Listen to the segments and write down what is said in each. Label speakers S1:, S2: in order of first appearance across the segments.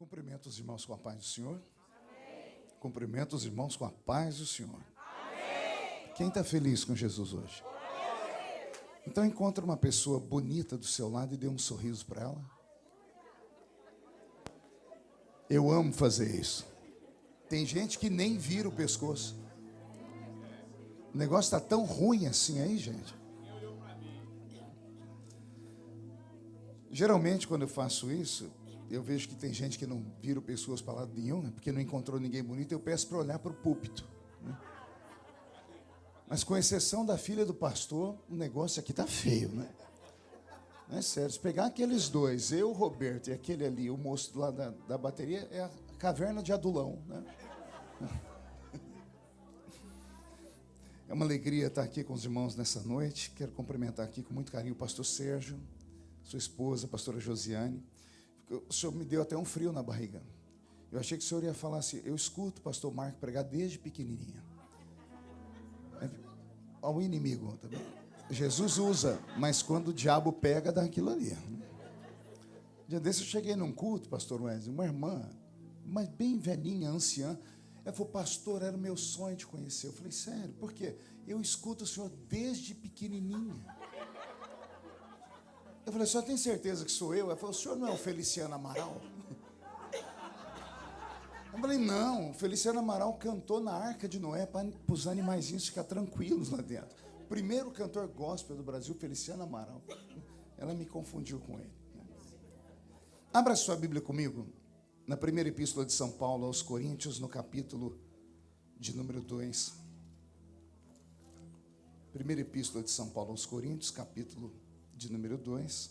S1: Cumprimento os irmãos com a paz do Senhor. Amém. Cumprimento os irmãos com a paz do Senhor. Amém. Quem está feliz com Jesus hoje? Amém. Então encontra uma pessoa bonita do seu lado e dê um sorriso para ela. Eu amo fazer isso. Tem gente que nem vira o pescoço. O negócio está tão ruim assim aí, gente. Geralmente, quando eu faço isso, eu vejo que tem gente que não vira o pescoço para lado nenhum, né? Porque não encontrou ninguém bonito, eu peço para olhar para o púlpito, né? Mas com exceção da filha do pastor, o negócio aqui está feio, né? Não é sério, se pegar aqueles dois, eu, o Roberto e aquele ali, o moço lá da bateria, é a caverna de Adulão, né? É uma alegria estar aqui com os irmãos nessa noite. Quero cumprimentar aqui com muito carinho o pastor Sérgio, sua esposa, a pastora Josiane. O senhor me deu até um frio na barriga. Eu achei que o senhor ia falar assim: eu escuto o pastor Marco pregar desde pequenininha. Ao inimigo, tá bem? Jesus usa, mas quando o diabo pega, dá aquilo ali. Um dia desse eu cheguei num culto, pastor Wesley, uma irmã, mas bem velhinha, anciã. Ela falou: pastor, era o meu sonho de conhecer. Eu falei: sério, por quê? Eu escuto o senhor desde pequenininha. Eu falei: o senhor tem certeza que sou eu? Ela falou: o senhor não é o Feliciano Amaral? Eu falei: não, o Feliciano Amaral cantou na Arca de Noé para os animaizinhos ficar tranquilos lá dentro. Primeiro cantor gospel do Brasil, Feliciano Amaral. Ela me confundiu com ele. Abra sua Bíblia comigo, na primeira epístola de São Paulo aos Coríntios, no capítulo de número 2. Primeira epístola de São Paulo aos Coríntios, capítulo de número 2.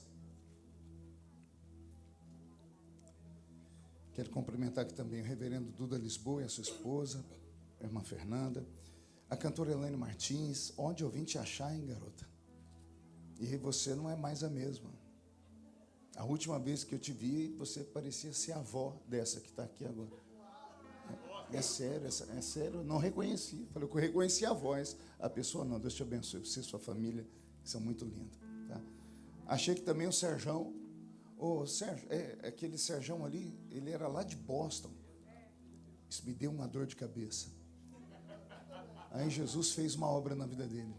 S1: Quero cumprimentar aqui também o reverendo Duda Lisboa e a sua esposa, a irmã Fernanda, a cantora Helene Martins. Onde eu vim te achar, hein, garota? E você não é mais a mesma. A última vez que eu te vi, você parecia ser a avó dessa que está aqui agora. É sério, é sério, eu não reconheci. Falei que eu reconheci a voz. A pessoa não. Deus te abençoe, você e sua família, que são muito lindos. Tá? Achei que também o Serjão, Sérgio, aquele Serjão ali, ele era lá de Boston. Isso me deu uma dor de cabeça. Aí Jesus fez uma obra na vida dele.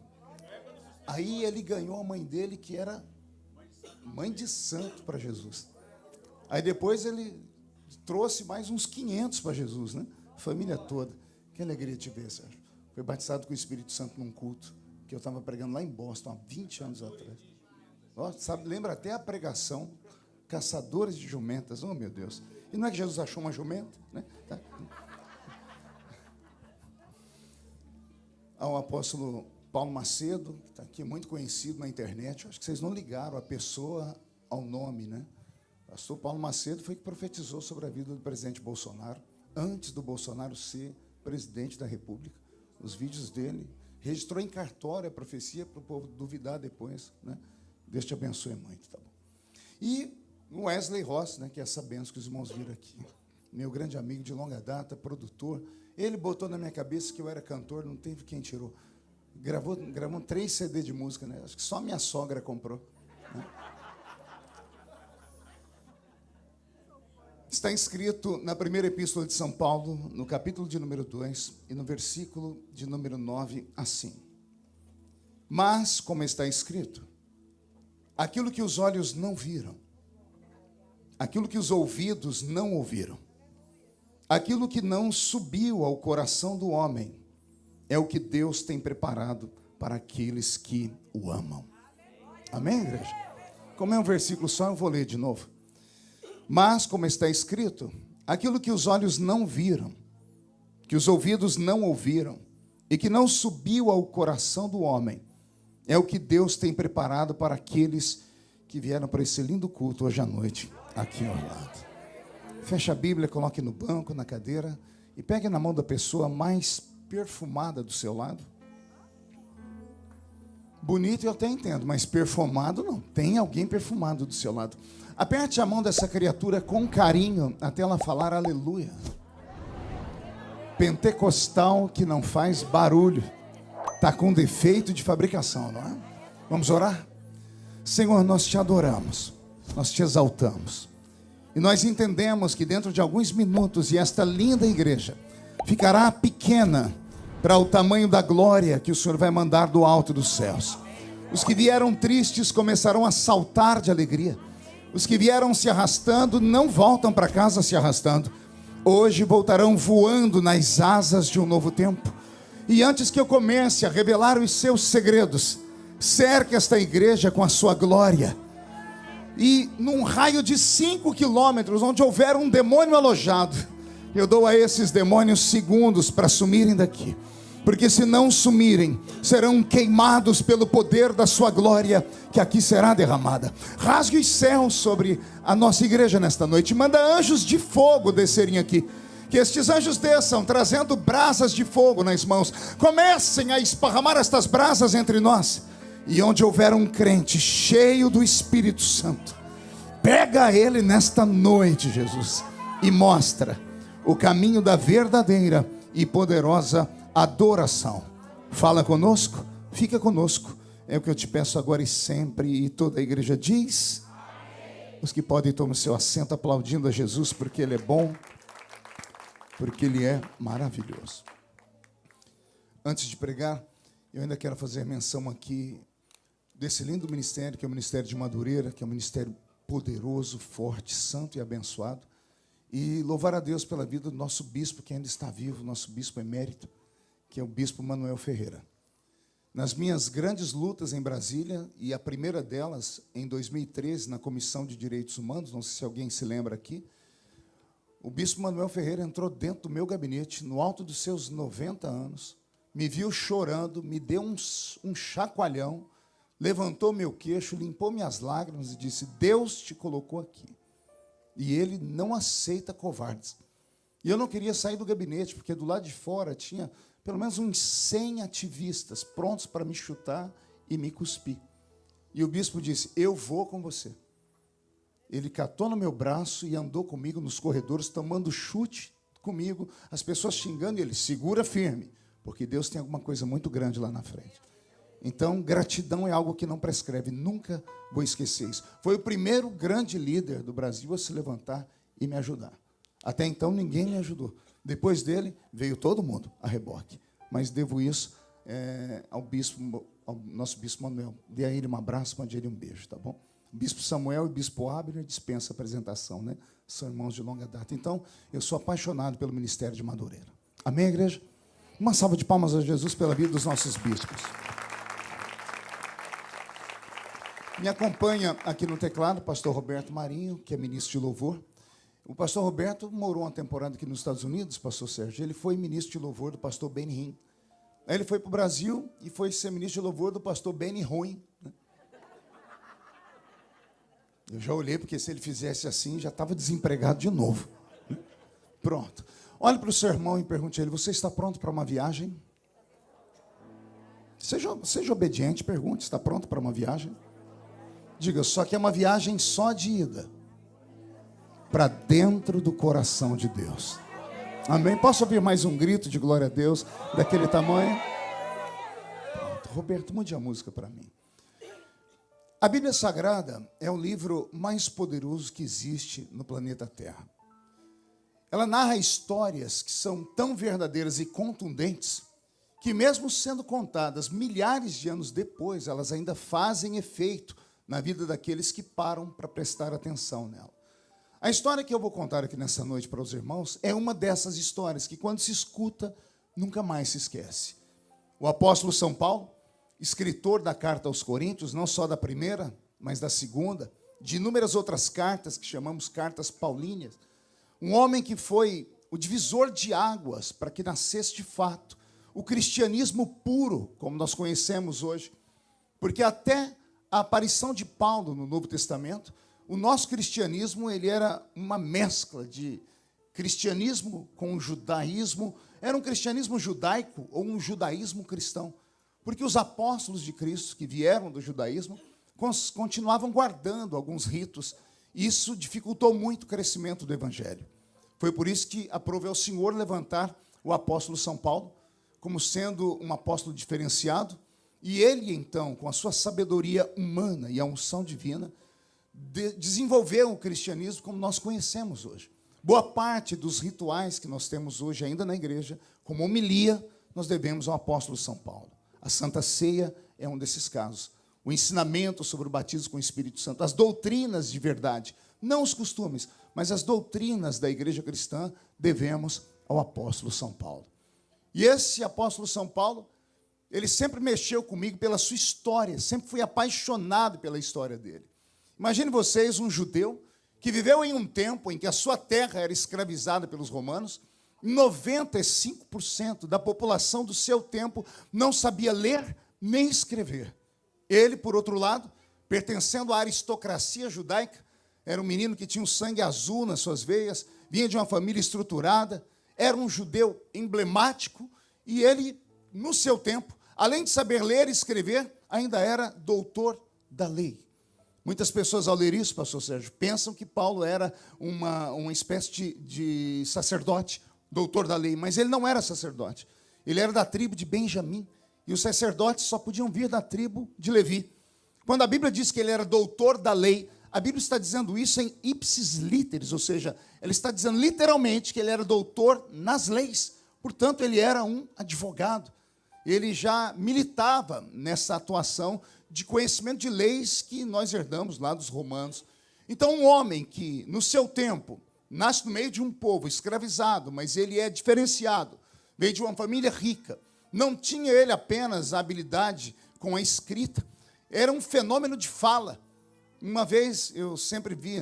S1: Aí ele ganhou a mãe dele, que era mãe de santo para Jesus. Aí depois ele trouxe mais uns 500 para Jesus, né? Família toda. Que alegria te ver, Sérgio. Foi batizado com o Espírito Santo num culto que eu estava pregando lá em Boston há 20 anos atrás. Nossa, sabe, lembra até a pregação, caçadores de jumentas. Oh, meu Deus. E não é que Jesus achou uma jumenta, né? Tá. Ao apóstolo Paulo Macedo, que está aqui muito conhecido na internet. Acho que vocês não ligaram a pessoa ao nome, né? O pastor Paulo Macedo foi que profetizou sobre a vida do presidente Bolsonaro, antes do Bolsonaro ser presidente da República. Os vídeos dele, registrou em cartório a profecia para o povo duvidar depois, né? Deus te abençoe muito, tá bom? E o Wesley Ross, né, que é essa benção que os irmãos viram aqui, meu grande amigo de longa data, produtor. Ele botou na minha cabeça que eu era cantor, não teve quem tirou. Gravou 3 CD de música, né? Acho que só minha sogra comprou, né? Está escrito na primeira epístola de São Paulo, no capítulo de número 2, e no versículo de número 9, assim: mas, como está escrito, aquilo que os olhos não viram, aquilo que os ouvidos não ouviram, aquilo que não subiu ao coração do homem, é o que Deus tem preparado para aqueles que o amam. Amém, igreja? Como é um versículo só, eu vou ler de novo. Mas, como está escrito, aquilo que os olhos não viram, que os ouvidos não ouviram, e que não subiu ao coração do homem, é o que Deus tem preparado para aqueles que vieram para esse lindo culto hoje à noite, aqui ao lado. Feche a Bíblia, coloque no banco, na cadeira, e pegue na mão da pessoa mais perfumada do seu lado. Bonito eu até entendo, mas perfumado não. Tem alguém perfumado do seu lado. Aperte a mão dessa criatura com carinho até ela falar aleluia. Pentecostal que não faz barulho. Está com defeito de fabricação, não é? Vamos orar? Senhor, nós te adoramos, nós te exaltamos. E nós entendemos que dentro de alguns minutos, e esta linda igreja ficará pequena para o tamanho da glória que o Senhor vai mandar do alto dos céus. Os que vieram tristes começarão a saltar de alegria. Os que vieram se arrastando não voltam para casa se arrastando. Hoje voltarão voando nas asas de um novo tempo. E antes que eu comece a revelar os seus segredos, cerque esta igreja com a sua glória. E num raio de 5 quilômetros, onde houver um demônio alojado, eu dou a esses demônios segundos para sumirem daqui. Porque se não sumirem, serão queimados pelo poder da sua glória, que aqui será derramada. Rasgue os céus sobre a nossa igreja nesta noite. Manda anjos de fogo descerem aqui. Que estes anjos desçam, trazendo brasas de fogo nas mãos. Comecem a esparramar estas brasas entre nós. E onde houver um crente cheio do Espírito Santo, pega ele nesta noite, Jesus, e mostra o caminho da verdadeira e poderosa adoração. Fala conosco, fica conosco. É o que eu te peço agora e sempre. E toda a igreja diz: amém. Os que podem tomar o seu assento aplaudindo a Jesus, porque Ele é bom, porque Ele é maravilhoso. Antes de pregar, eu ainda quero fazer menção aqui desse lindo ministério, que é o Ministério de Madureira, que é um ministério poderoso, forte, santo e abençoado. E louvar a Deus pela vida do nosso bispo, que ainda está vivo, nosso bispo emérito, que é o bispo Manuel Ferreira. Nas minhas grandes lutas em Brasília, e a primeira delas em 2013, na Comissão de Direitos Humanos, não sei se alguém se lembra aqui, o bispo Manuel Ferreira entrou dentro do meu gabinete, no alto dos seus 90 anos, me viu chorando, me deu um chacoalhão, levantou meu queixo, limpou minhas lágrimas e disse: Deus te colocou aqui. E Ele não aceita covardes. E eu não queria sair do gabinete, porque do lado de fora tinha pelo menos uns 100 ativistas prontos para me chutar e me cuspir. E o bispo disse: eu vou com você. Ele catou no meu braço e andou comigo nos corredores, tomando chute comigo, as pessoas xingando, e ele: segura firme, porque Deus tem alguma coisa muito grande lá na frente. Então, gratidão é algo que não prescreve, nunca vou esquecer isso. Foi o primeiro grande líder do Brasil a se levantar e me ajudar. Até então, ninguém me ajudou. Depois dele, veio todo mundo a reboque. Mas devo isso ao nosso bispo Manuel. Dê a ele um abraço, mande a ele um beijo, tá bom? Bispo Samuel e bispo Abner dispensa apresentação, né? São irmãos de longa data. Então, eu sou apaixonado pelo ministério de Madureira. Amém, igreja? Uma salva de palmas a Jesus pela vida dos nossos bispos. Me acompanha aqui no teclado o pastor Roberto Marinho, que é ministro de louvor. O pastor Roberto morou uma temporada aqui nos Estados Unidos, pastor Sérgio. Ele foi ministro de louvor do pastor Benny Hinn. Aí ele foi para o Brasil e foi ser ministro de louvor do pastor Benny Ruim. Eu já olhei, porque se ele fizesse assim, já estava desempregado de novo. Pronto. Olhe para o seu irmão e pergunte a ele: você está pronto para uma viagem? Seja obediente, pergunte: está pronto para uma viagem? Diga: só que é uma viagem só de ida para dentro do coração de Deus. Amém? Posso ouvir mais um grito de glória a Deus daquele tamanho? Pronto. Roberto, mude a música para mim. A Bíblia Sagrada é o livro mais poderoso que existe no planeta Terra. Ela narra histórias que são tão verdadeiras e contundentes que, mesmo sendo contadas milhares de anos depois, elas ainda fazem efeito na vida daqueles que param para prestar atenção nela. A história que eu vou contar aqui nessa noite para os irmãos é uma dessas histórias que, quando se escuta, nunca mais se esquece. O apóstolo São Paulo, escritor da carta aos Coríntios, não só da primeira, mas da segunda, de inúmeras outras cartas que chamamos cartas paulíneas, um homem que foi o divisor de águas para que nascesse de fato o cristianismo puro, como nós conhecemos hoje, porque até a aparição de Paulo no Novo Testamento, o nosso cristianismo ele era uma mescla de cristianismo com judaísmo. Era um cristianismo judaico ou um judaísmo cristão, porque os apóstolos de Cristo que vieram do judaísmo continuavam guardando alguns ritos, e isso dificultou muito o crescimento do evangelho. Foi por isso que aprove ao Senhor levantar o apóstolo São Paulo como sendo um apóstolo diferenciado, e ele, então, com a sua sabedoria humana e a unção divina, desenvolveu o cristianismo como nós conhecemos hoje. Boa parte dos rituais que nós temos hoje ainda na igreja, como homilia, nós devemos ao apóstolo São Paulo. A Santa Ceia é um desses casos. O ensinamento sobre o batismo com o Espírito Santo, as doutrinas de verdade, não os costumes, mas as doutrinas da igreja cristã, devemos ao apóstolo São Paulo. E esse apóstolo São Paulo, ele sempre mexeu comigo pela sua história, sempre fui apaixonado pela história dele. Imagine vocês um judeu que viveu em um tempo em que a sua terra era escravizada pelos romanos, 95% da população do seu tempo não sabia ler nem escrever. Ele, por outro lado, pertencendo à aristocracia judaica, era um menino que tinha um sangue azul nas suas veias, vinha de uma família estruturada, era um judeu emblemático, e ele, no seu tempo, além de saber ler e escrever, ainda era doutor da lei. Muitas pessoas, ao ler isso, pastor Sérgio, pensam que Paulo era uma espécie de sacerdote, doutor da lei, mas ele não era sacerdote. Ele era da tribo de Benjamim, e os sacerdotes só podiam vir da tribo de Levi. Quando a Bíblia diz que ele era doutor da lei, a Bíblia está dizendo isso em ipsis literis, ou seja, ela está dizendo literalmente que ele era doutor nas leis. Portanto, ele era um advogado. Ele já militava nessa atuação de conhecimento de leis que nós herdamos lá dos romanos. Então, um homem que, no seu tempo, nasce no meio de um povo escravizado, mas ele é diferenciado, veio de uma família rica, não tinha ele apenas a habilidade com a escrita, era um fenômeno de fala. Uma vez, eu sempre vi,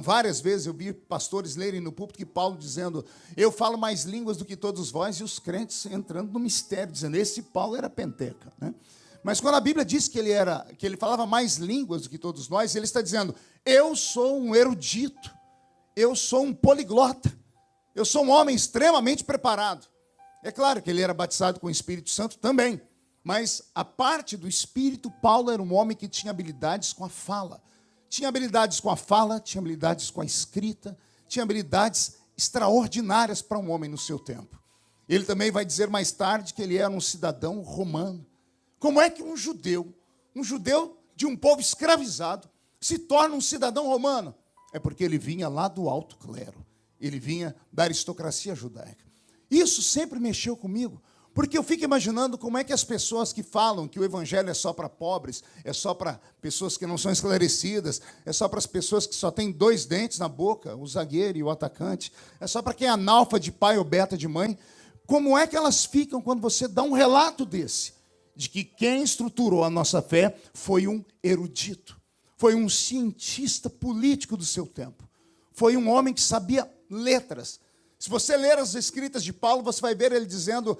S1: várias vezes, eu vi pastores lerem no púlpito que Paulo dizendo, eu falo mais línguas do que todos vós, e os crentes entrando no mistério, dizendo, esse Paulo era penteca, né? Mas quando a Bíblia diz que ele falava mais línguas do que todos nós, ele está dizendo, eu sou um erudito, eu sou um poliglota, eu sou um homem extremamente preparado. É claro que ele era batizado com o Espírito Santo também, mas a parte do Espírito, Paulo era um homem que tinha habilidades com a fala. Tinha habilidades com a fala, tinha habilidades com a escrita, tinha habilidades extraordinárias para um homem no seu tempo. Ele também vai dizer mais tarde que ele era um cidadão romano. Como é que um judeu de um povo escravizado, se torna um cidadão romano? É porque ele vinha lá do alto clero, ele vinha da aristocracia judaica. Isso sempre mexeu comigo, porque eu fico imaginando como é que as pessoas que falam que o evangelho é só para pobres, é só para pessoas que não são esclarecidas, é só para as pessoas que só têm 2 dentes na boca, o zagueiro e o atacante, é só para quem é analfa de pai ou beta de mãe, como é que elas ficam quando você dá um relato desse? De que quem estruturou a nossa fé foi um erudito, foi um cientista político do seu tempo, foi um homem que sabia letras. Se você ler as escritas de Paulo, você vai ver ele dizendo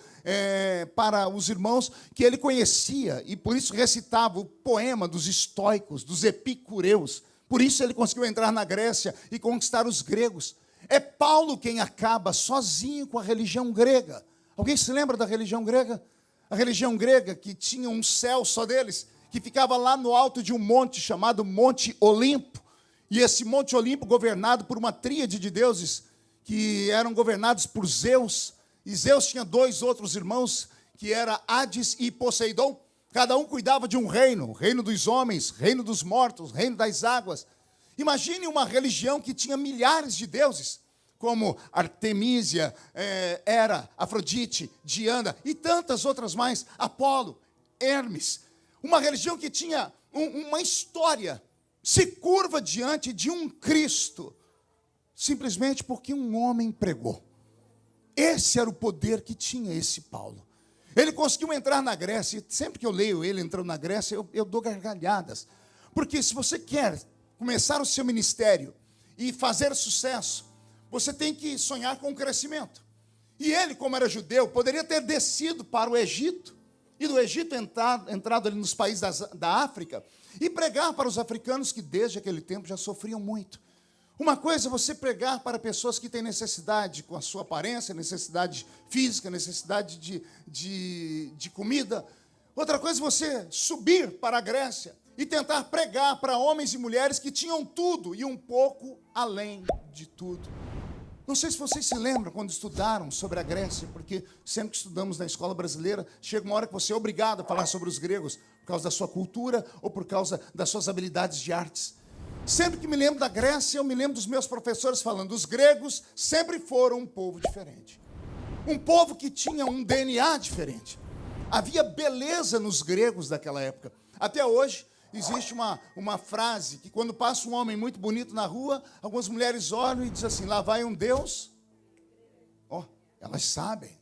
S1: para os irmãos que ele conhecia, e por isso recitava o poema dos estoicos, dos epicureus. Por isso ele conseguiu entrar na Grécia e conquistar os gregos. É Paulo quem acaba sozinho com a religião grega. Alguém se lembra da religião grega? A religião grega que tinha um céu só deles, que ficava lá no alto de um monte chamado Monte Olimpo. E esse Monte Olimpo governado por uma tríade de deuses que eram governados por Zeus. E Zeus tinha 2 outros irmãos, que era Hades e Poseidon. Cada um cuidava de um reino, reino dos homens, reino dos mortos, reino das águas. Imagine uma religião que tinha milhares de deuses, como Artemísia, Hera, Afrodite, Diana e tantas outras mais, Apolo, Hermes. Uma religião que tinha uma história, se curva diante de um Cristo, simplesmente porque um homem pregou. Esse era o poder que tinha esse Paulo. Ele conseguiu entrar na Grécia, e sempre que eu leio ele entrando na Grécia, eu dou gargalhadas. Porque se você quer começar o seu ministério e fazer sucesso, você tem que sonhar com o crescimento. E ele, como era judeu, poderia ter descido para o Egito, e do Egito entrado ali nos países da África, e pregar para os africanos que desde aquele tempo já sofriam muito. Uma coisa é você pregar para pessoas que têm necessidade com a sua aparência, necessidade física, necessidade de comida. Outra coisa é você subir para a Grécia e tentar pregar para homens e mulheres que tinham tudo e um pouco além de tudo. Não sei se vocês se lembram quando estudaram sobre a Grécia, porque sempre que estudamos na escola brasileira, chega uma hora que você é obrigado a falar sobre os gregos, por causa da sua cultura ou por causa das suas habilidades de artes. Sempre que me lembro da Grécia, eu me lembro dos meus professores falando, os gregos sempre foram um povo diferente. Um povo que tinha um DNA diferente. Havia beleza nos gregos daquela época. Até hoje, existe uma frase que quando passa um homem muito bonito na rua, algumas mulheres olham e dizem assim, lá vai um Deus. Oh, elas sabem.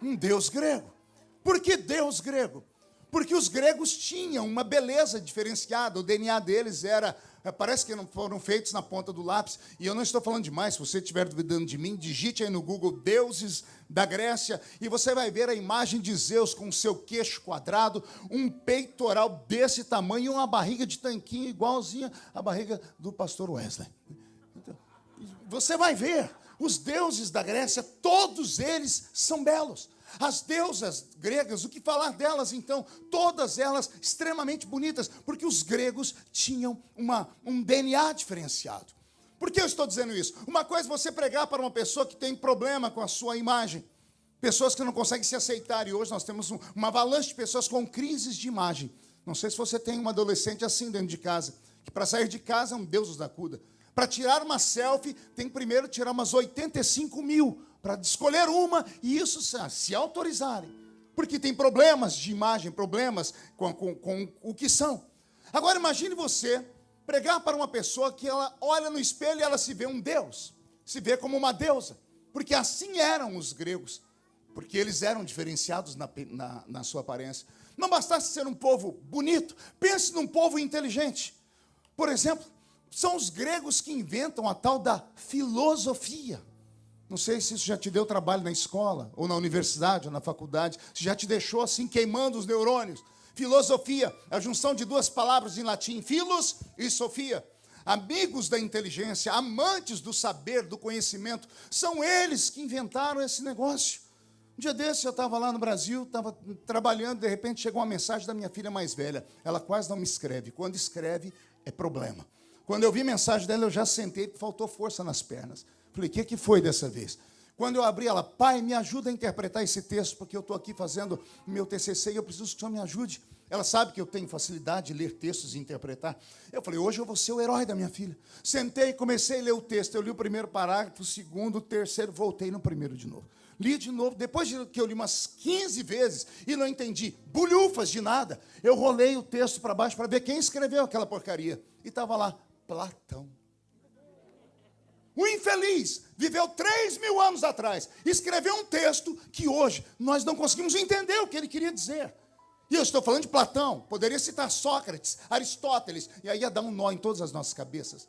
S1: Um Deus grego. Por que Deus grego? Porque os gregos tinham uma beleza diferenciada, o DNA deles era, parece que não foram feitos na ponta do lápis, e eu não estou falando demais, se você estiver duvidando de mim, digite aí no Google, deuses da Grécia, e você vai ver a imagem de Zeus com o seu queixo quadrado, um peitoral desse tamanho e uma barriga de tanquinho igualzinha à barriga do pastor Wesley. Então, você vai ver, os deuses da Grécia, todos eles são belos. As deusas gregas, o que falar delas então? Todas elas extremamente bonitas, porque os gregos tinham um DNA diferenciado. Por que eu estou dizendo isso? Uma coisa é você pregar para uma pessoa que tem problema com a sua imagem, pessoas que não conseguem se aceitar, e hoje nós temos uma avalanche de pessoas com crises de imagem. Não sei se você tem um adolescente assim dentro de casa, que para sair de casa é um Deus os acuda. Para tirar uma selfie, tem que primeiro tirar umas 85 mil, para escolher uma, e isso se autorizarem. Porque tem problemas de imagem, problemas com o que são. Agora imagine você pregar para uma pessoa que ela olha no espelho e ela se vê um Deus, se vê como uma deusa. Porque assim eram os gregos, porque eles eram diferenciados na sua aparência. Não bastasse ser um povo bonito, pense num povo inteligente. Por exemplo, são os gregos que inventam a tal da filosofia. Não sei se isso já te deu trabalho na escola, ou na universidade, ou na faculdade, se já te deixou assim queimando os neurônios. Filosofia, a junção de duas palavras em latim, philos e sofia. Amigos da inteligência, amantes do saber, do conhecimento, são eles que inventaram esse negócio. Um dia desse eu estava lá no Brasil, estava trabalhando, de repente chegou uma mensagem da minha filha mais velha. Ela quase não me escreve. Quando escreve, é problema. Quando eu vi a mensagem dela, eu já sentei, faltou força nas pernas. Falei, o que foi dessa vez? Quando eu abri, ela, pai, me ajuda a interpretar esse texto, porque eu estou aqui fazendo o meu TCC e eu preciso que o senhor me ajude. Ela sabe que eu tenho facilidade de ler textos e interpretar. Eu falei, hoje eu vou ser o herói da minha filha. Sentei e comecei a ler o texto. Eu li o primeiro parágrafo, o segundo, o terceiro, voltei no primeiro de novo. Li de novo, depois que eu li umas 15 vezes e não entendi bulhufas de nada, eu rolei o texto para baixo para ver quem escreveu aquela porcaria. E estava lá, Platão. O infeliz viveu 3.000 anos atrás, escreveu um texto que hoje nós não conseguimos entender o que ele queria dizer. E eu estou falando de Platão, poderia citar Sócrates, Aristóteles, e aí ia dar um nó em todas as nossas cabeças.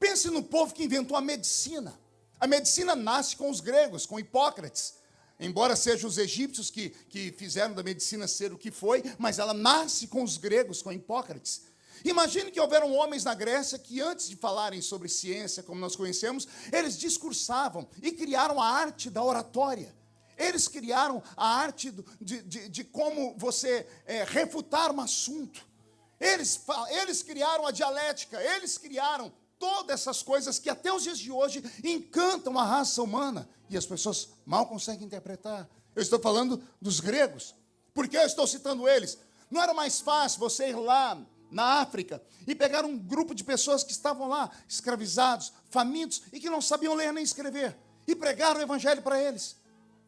S1: Pense no povo que inventou a medicina. A medicina nasce com os gregos, com Hipócrates. Embora sejam os egípcios que fizeram da medicina ser o que foi, mas ela nasce com os gregos, com Hipócrates. Imagine que houveram homens na Grécia que, antes de falarem sobre ciência, como nós conhecemos, eles discursavam e criaram a arte da oratória. Eles criaram a arte de como você refutar um assunto. Eles criaram a dialética, eles criaram todas essas coisas que até os dias de hoje encantam a raça humana. E as pessoas mal conseguem interpretar. Eu estou falando dos gregos. Por que eu estou citando eles? Não era mais fácil você ir lá na África e pegar um grupo de pessoas que estavam lá, escravizados, famintos, e que não sabiam ler nem escrever, e pregar o evangelho para eles?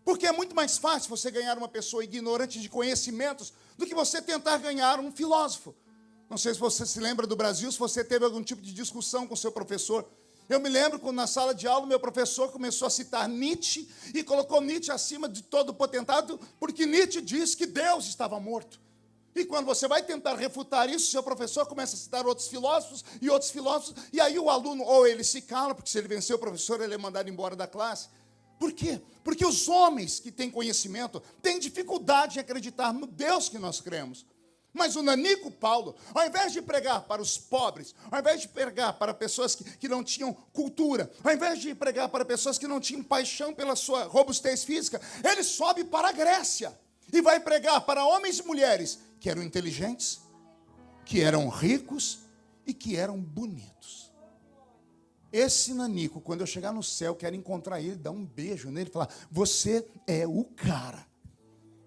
S1: Porque é muito mais fácil você ganhar uma pessoa ignorante de conhecimentos do que você tentar ganhar um filósofo. Não sei se você se lembra do Brasil, se você teve algum tipo de discussão com seu professor. Eu me lembro quando na sala de aula o meu professor começou a citar Nietzsche e colocou Nietzsche acima de todo potentado, porque Nietzsche disse que Deus estava morto. E quando você vai tentar refutar isso, seu professor começa a citar outros filósofos, e aí o aluno, ou ele se cala, porque se ele vencer o professor, ele é mandado embora da classe. Por quê? Porque os homens que têm conhecimento têm dificuldade em acreditar no Deus que nós cremos. Mas o nanico Paulo, ao invés de pregar para os pobres, ao invés de pregar para pessoas que não tinham cultura, ao invés de pregar para pessoas que não tinham paixão pela sua robustez física, ele sobe para a Grécia e vai pregar para homens e mulheres que eram inteligentes, que eram ricos e que eram bonitos. Esse nanico, quando eu chegar no céu, quero encontrar ele, dar um beijo nele e falar, você é o cara.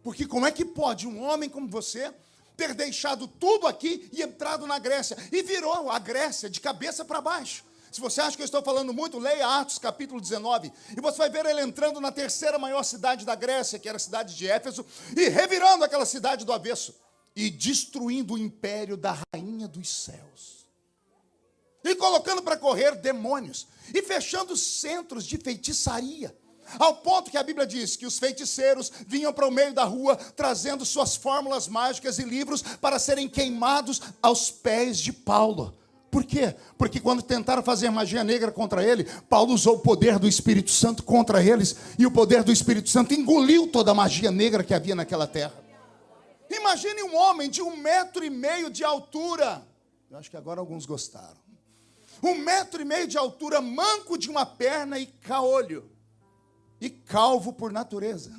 S1: Porque como é que pode um homem como você ter deixado tudo aqui e entrado na Grécia. E virou a Grécia de cabeça para baixo. Se você acha que eu estou falando muito, leia Atos capítulo 19. E você vai ver ele entrando na terceira maior cidade da Grécia, que era a cidade de Éfeso, e revirando aquela cidade do avesso. E destruindo o império da rainha dos céus. E colocando para correr demônios. E fechando centros de feitiçaria. Ao ponto que a Bíblia diz que os feiticeiros vinham para o meio da rua, trazendo suas fórmulas mágicas e livros para serem queimados aos pés de Paulo. Por quê? Porque quando tentaram fazer magia negra contra ele, Paulo usou o poder do Espírito Santo contra eles, e o poder do Espírito Santo engoliu toda a magia negra que havia naquela terra. Imagine um homem de 1,5 metro de altura. Eu acho que agora alguns gostaram. 1,5 metro de altura, manco de uma perna e caolho. E calvo por natureza.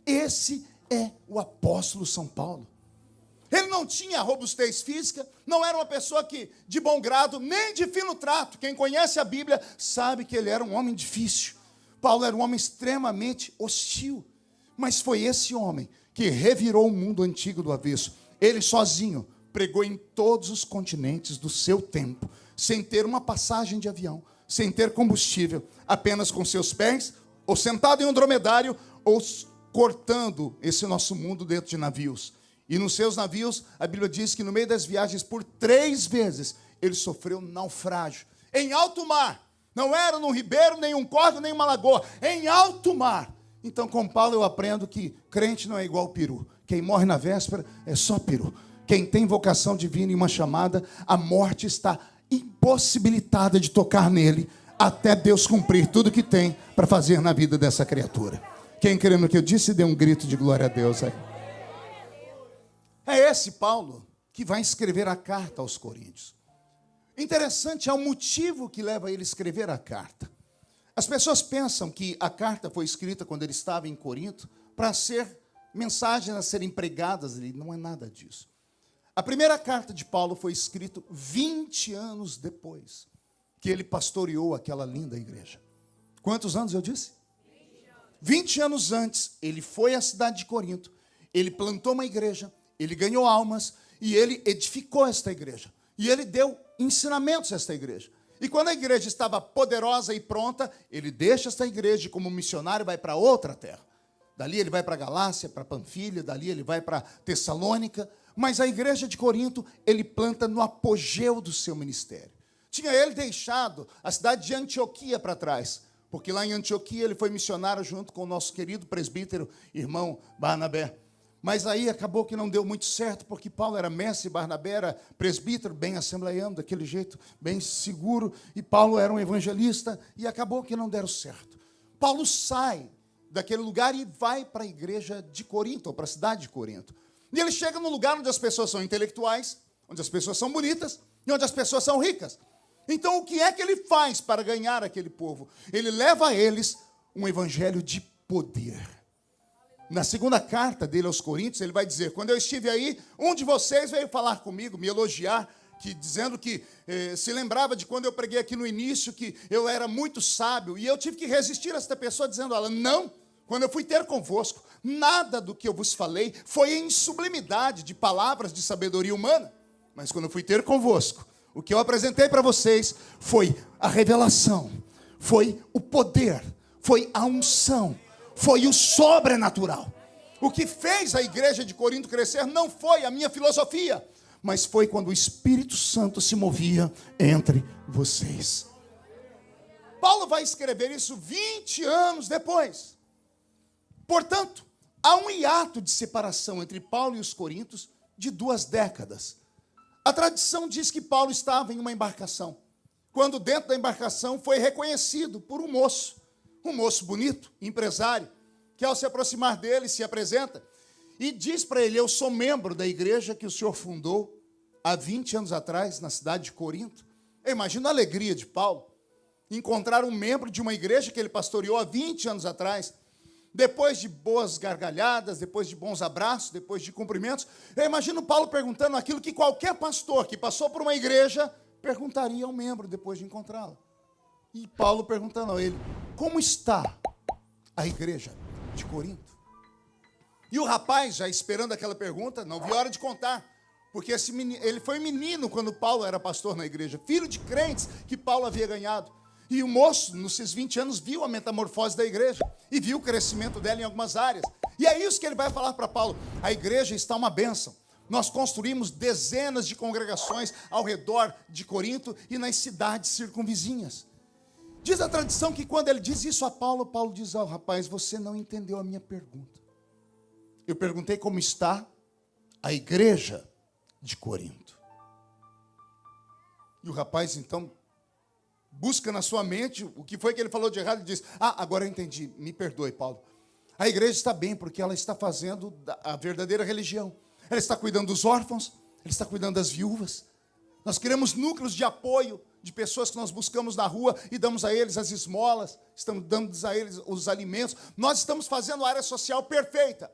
S1: Esse é o apóstolo São Paulo. Ele não tinha robustez física, não era uma pessoa que de bom grado, nem de fino trato. Quem conhece a Bíblia sabe que ele era um homem difícil. Paulo era um homem extremamente hostil. Mas foi esse homem que revirou o mundo antigo do avesso. Ele sozinho pregou em todos os continentes do seu tempo, sem ter uma passagem de avião, sem ter combustível, apenas com seus pés, ou sentado em um dromedário, ou cortando esse nosso mundo dentro de navios. E nos seus navios, a Bíblia diz que no meio das viagens, por 3 vezes, ele sofreu naufrágio. Em alto mar. Não era num ribeiro, nem um córrego, nem uma lagoa. Em alto mar. Então, com Paulo, eu aprendo que crente não é igual peru. Quem morre na véspera é só peru. Quem tem vocação divina e uma chamada, a morte está impossibilitada de tocar nele, até Deus cumprir tudo que tem para fazer na vida dessa criatura. Quem crê no que eu disse, dê um grito de glória a Deus aí. É esse Paulo que vai escrever a carta aos Coríntios. Interessante, é o motivo que leva ele a escrever a carta. As pessoas pensam que a carta foi escrita quando ele estava em Corinto para ser mensagens a serem pregadas ali. Não é nada disso. A primeira carta de Paulo foi escrita 20 anos depois que ele pastoreou aquela linda igreja. Quantos anos eu disse? 20 anos antes, ele foi à cidade de Corinto, ele plantou uma igreja, ele ganhou almas e ele edificou esta igreja. E ele deu ensinamentos a esta igreja. E quando a igreja estava poderosa e pronta, ele deixa esta igreja como missionário e vai para outra terra. Dali ele vai para Galácia, para Panfilha, dali ele vai para Tessalônica. Mas a igreja de Corinto, ele planta no apogeu do seu ministério. Tinha ele deixado a cidade de Antioquia para trás, porque lá em Antioquia ele foi missionário junto com o nosso querido presbítero, irmão Barnabé. Mas aí acabou que não deu muito certo, porque Paulo era mestre, Barnabé era presbítero, bem assembleiano, daquele jeito, bem seguro, e Paulo era um evangelista, e acabou que não deram certo. Paulo sai daquele lugar e vai para a igreja de Corinto, ou para a cidade de Corinto. E ele chega num lugar onde as pessoas são intelectuais, onde as pessoas são bonitas, e onde as pessoas são ricas. Então, o que é que ele faz para ganhar aquele povo? Ele leva a eles um evangelho de poder. Na segunda carta dele aos Coríntios, ele vai dizer: quando eu estive aí, um de vocês veio falar comigo, me elogiar, dizendo que se lembrava de quando eu preguei aqui no início, que eu era muito sábio, e eu tive que resistir a esta pessoa, dizendo a ela: não, quando eu fui ter convosco, nada do que eu vos falei foi em sublimidade de palavras de sabedoria humana, mas quando eu fui ter convosco, o que eu apresentei para vocês foi a revelação, foi o poder, foi a unção, foi o sobrenatural. O que fez a igreja de Corinto crescer não foi a minha filosofia, mas foi quando o Espírito Santo se movia entre vocês. Paulo vai escrever isso 20 anos depois. Portanto, há um hiato de separação entre Paulo e os coríntios de 2 décadas. A tradição diz que Paulo estava em uma embarcação, quando dentro da embarcação foi reconhecido por um moço bonito, empresário, que ao se aproximar dele se apresenta e diz para ele: eu sou membro da igreja que o senhor fundou há 20 anos atrás na cidade de Corinto. Eu imagino a alegria de Paulo, encontrar um membro de uma igreja que ele pastoreou há 20 anos atrás. Depois de boas gargalhadas, depois de bons abraços, depois de cumprimentos, eu imagino Paulo perguntando aquilo que qualquer pastor que passou por uma igreja perguntaria a um membro depois de encontrá-lo. E Paulo perguntando a ele: como está a igreja de Corinto? E o rapaz, já esperando aquela pergunta, não viu a hora de contar. Porque ele foi menino quando Paulo era pastor na igreja. Filho de crentes que Paulo havia ganhado. E o moço, nos seus 20 anos, viu a metamorfose da igreja. E viu o crescimento dela em algumas áreas. E é isso que ele vai falar para Paulo. A igreja está uma bênção. Nós construímos dezenas de congregações ao redor de Corinto e nas cidades circunvizinhas. Diz a tradição que quando ele diz isso a Paulo, Paulo diz, rapaz, você não entendeu a minha pergunta. Eu perguntei como está a igreja de Corinto. E o rapaz, então, busca na sua mente o que foi que ele falou de errado e diz, agora eu entendi, me perdoe, Paulo. A igreja está bem porque ela está fazendo a verdadeira religião. Ela está cuidando dos órfãos, ela está cuidando das viúvas. Nós queremos núcleos de apoio de pessoas que nós buscamos na rua e damos a eles as esmolas, estamos dando a eles os alimentos. Nós estamos fazendo a área social perfeita.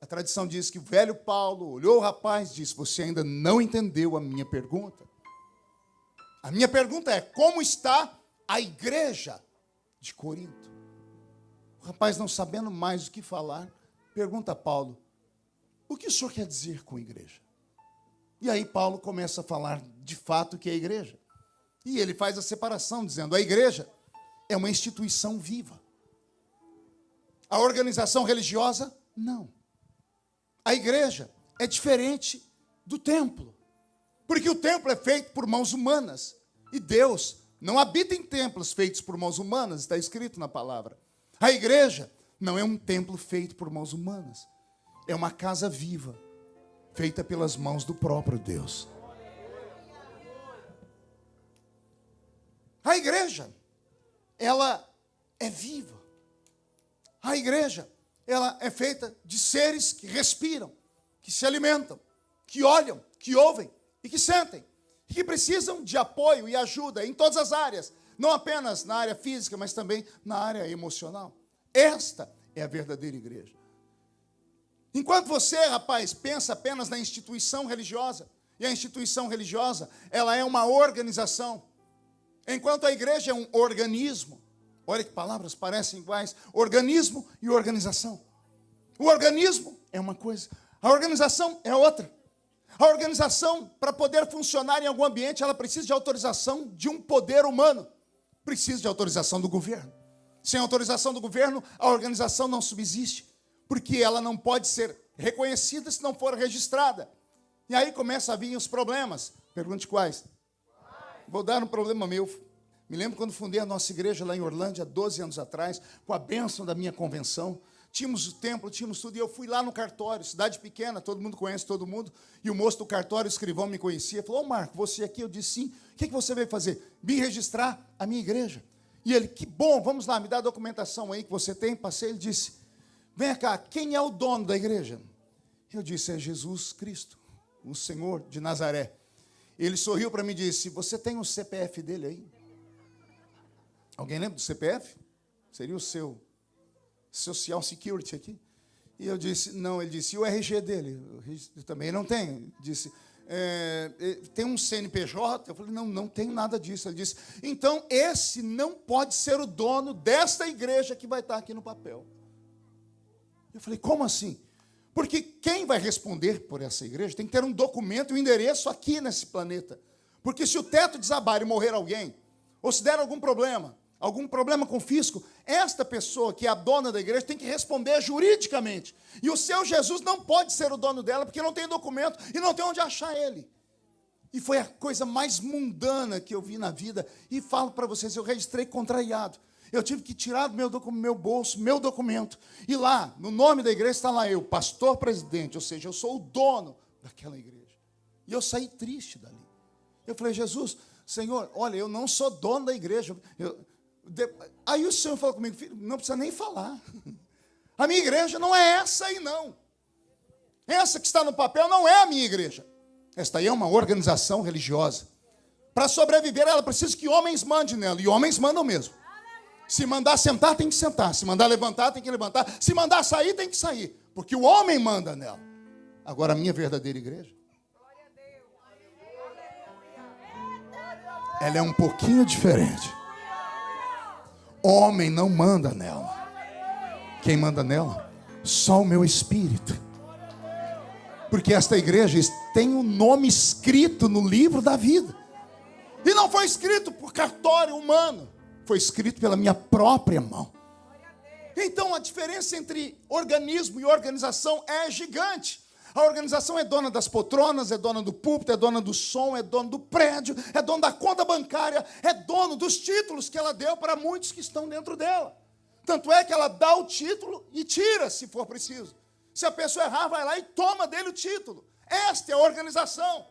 S1: A tradição diz que o velho Paulo olhou o rapaz e disse, você ainda não entendeu a minha pergunta. A minha pergunta é, como está a igreja de Corinto? O rapaz, não sabendo mais o que falar, pergunta a Paulo, o que o senhor quer dizer com igreja? E aí Paulo começa a falar de fato o que é a igreja. E ele faz a separação, dizendo, a igreja é uma instituição viva. A organização religiosa, não. A igreja é diferente do templo. Porque o templo é feito por mãos humanas. E Deus não habita em templos feitos por mãos humanas, está escrito na palavra. A igreja não é um templo feito por mãos humanas. É uma casa viva, feita pelas mãos do próprio Deus. A igreja, ela é viva. A igreja, ela é feita de seres que respiram, que se alimentam, que olham, que ouvem e que sentem. E que precisam de apoio e ajuda em todas as áreas. Não apenas na área física, mas também na área emocional. Esta é a verdadeira igreja. Enquanto você, rapaz, pensa apenas na instituição religiosa, e a instituição religiosa, ela é uma organização. Enquanto a igreja é um organismo, olha que palavras parecem iguais, organismo e organização. O organismo é uma coisa, a organização é outra. A organização, para poder funcionar em algum ambiente, ela precisa de autorização de um poder humano. Precisa de autorização do governo. Sem autorização do governo, a organização não subsiste, porque ela não pode ser reconhecida se não for registrada. E aí começam a vir os problemas. Pergunte quais. Vou dar um problema meu. Me lembro quando fundei a nossa igreja lá em Orlândia, 12 anos atrás, com a bênção da minha convenção. Tínhamos o templo, tínhamos tudo, e eu fui lá no cartório, cidade pequena, todo mundo conhece todo mundo, e o moço do cartório, o escrivão, me conhecia, falou, Marco, você aqui? Eu disse, sim. O que você veio fazer? Vim registrar a minha igreja. E ele, que bom, vamos lá, me dá a documentação aí que você tem. Passei, ele disse, vem cá, quem é o dono da igreja? Eu disse, é Jesus Cristo, o Senhor de Nazaré. Ele sorriu para mim e disse, você tem o CPF dele aí? Alguém lembra do CPF? Seria o seu Social Security aqui? E eu disse, não. Ele disse, e o RG dele? Eu também não tenho. Disse, tem um CNPJ? Eu falei, não tenho nada disso. Ele disse, então esse não pode ser o dono desta igreja que vai estar aqui no papel. Eu falei, como assim? Porque quem vai responder por essa igreja tem que ter um documento, um endereço aqui nesse planeta. Porque se o teto desabar e morrer alguém, ou se der algum problema com o fisco, esta pessoa que é a dona da igreja tem que responder juridicamente. E o seu Jesus não pode ser o dono dela, porque não tem documento e não tem onde achar ele. E foi a coisa mais mundana que eu vi na vida. E falo para vocês, eu registrei contrariado. Eu tive que tirar do meu bolso, meu documento. E lá, no nome da igreja, está lá eu, pastor presidente, ou seja, eu sou o dono daquela igreja. E eu saí triste dali. Eu falei, Jesus, Senhor, olha, eu não sou dono da igreja. Aí o Senhor falou comigo, filho, não precisa nem falar. A minha igreja não é essa aí, não. Essa que está no papel não é a minha igreja. Esta aí é uma organização religiosa. Para sobreviver, ela precisa que homens mandem nela. E homens mandam mesmo. Se mandar sentar, tem que sentar. Se mandar levantar, tem que levantar. Se mandar sair, tem que sair. Porque o homem manda nela. Agora, a minha verdadeira igreja, ela é um pouquinho diferente. Homem não manda nela. Quem manda nela? Só o meu espírito. Porque esta igreja tem um nome escrito no livro da vida. E não foi escrito por cartório humano. Foi escrito pela minha própria mão. Então a diferença entre organismo e organização é gigante. A organização é dona das poltronas, é dona do púlpito, é dona do som, é dona do prédio, é dona da conta bancária, é dono dos títulos que ela deu para muitos que estão dentro dela. Tanto é que ela dá o título e tira, se for preciso. Se a pessoa errar, vai lá e toma dele o título. Esta é a organização.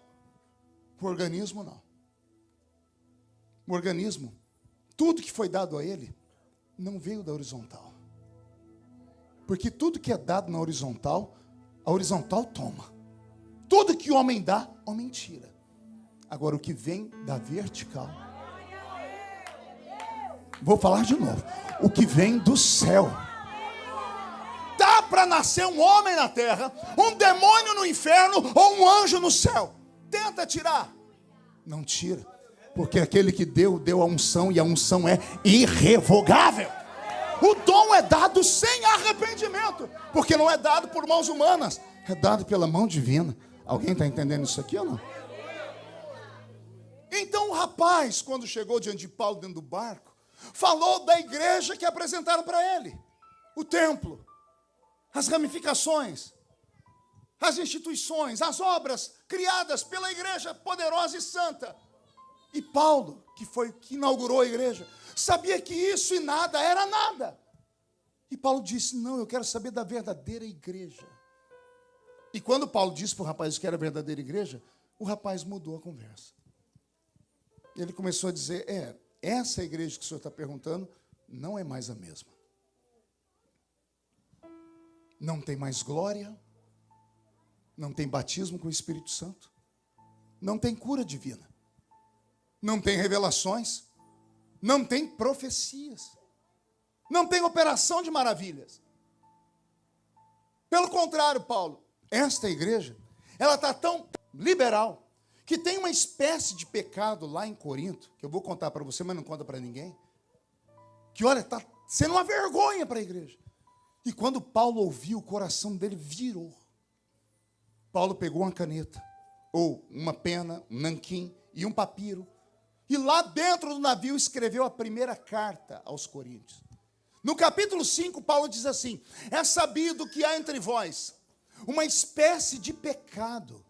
S1: O organismo não. O organismo, tudo que foi dado a ele, não veio da horizontal. Porque tudo que é dado na horizontal, a horizontal toma. Tudo que o homem dá, o homem tira. Agora, o que vem da vertical, vou falar de novo. O que vem do céu. Dá para nascer um homem na terra, um demônio no inferno ou um anjo no céu. Tenta tirar. Não tira. Porque aquele que deu a unção, e a unção é irrevogável. O dom é dado sem arrependimento, porque não é dado por mãos humanas, é dado pela mão divina. Alguém está entendendo isso aqui ou não? Então o rapaz, quando chegou diante de Paulo dentro do barco, falou da igreja que apresentaram para ele. O templo, as ramificações, as instituições, as obras criadas pela igreja poderosa e santa. E Paulo, que inaugurou a igreja, sabia que isso e nada era nada. E Paulo disse, não, eu quero saber da verdadeira igreja. E quando Paulo disse para o rapaz que era a verdadeira igreja, o rapaz mudou a conversa. Ele começou a dizer, essa igreja que o senhor está perguntando não é mais a mesma. Não tem mais glória, não tem batismo com o Espírito Santo, não tem cura divina. Não tem revelações, não tem profecias, não tem operação de maravilhas. Pelo contrário, Paulo, esta igreja, ela está tão liberal, que tem uma espécie de pecado lá em Corinto, que eu vou contar para você, mas não conta para ninguém, que olha, está sendo uma vergonha para a igreja. E quando Paulo ouviu, o coração dele virou. Paulo pegou uma caneta, ou uma pena, um nanquim e um papiro, e lá dentro do navio escreveu a primeira carta aos Coríntios. No capítulo 5, Paulo diz assim, é sabido que há entre vós uma espécie de pecado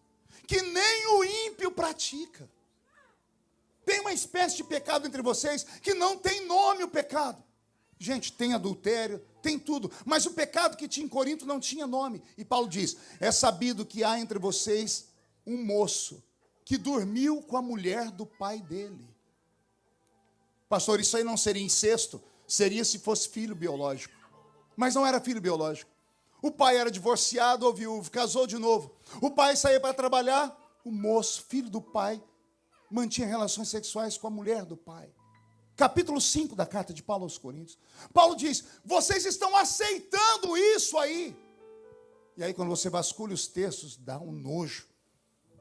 S1: que nem o ímpio pratica. Tem uma espécie de pecado entre vocês que não tem nome o pecado. Gente, tem adultério, tem tudo, mas o pecado que tinha em Corinto não tinha nome. E Paulo diz, é sabido que há entre vocês um moço que dormiu com a mulher do pai dele. Pastor, isso aí não seria incesto? Seria se fosse filho biológico. Mas não era filho biológico. O pai era divorciado ou viúvo, casou de novo. O pai saía para trabalhar, o moço, filho do pai, mantinha relações sexuais com a mulher do pai. Capítulo 5 da carta de Paulo aos Coríntios. Paulo diz, vocês estão aceitando isso aí. E aí quando você vasculha os textos, dá um nojo.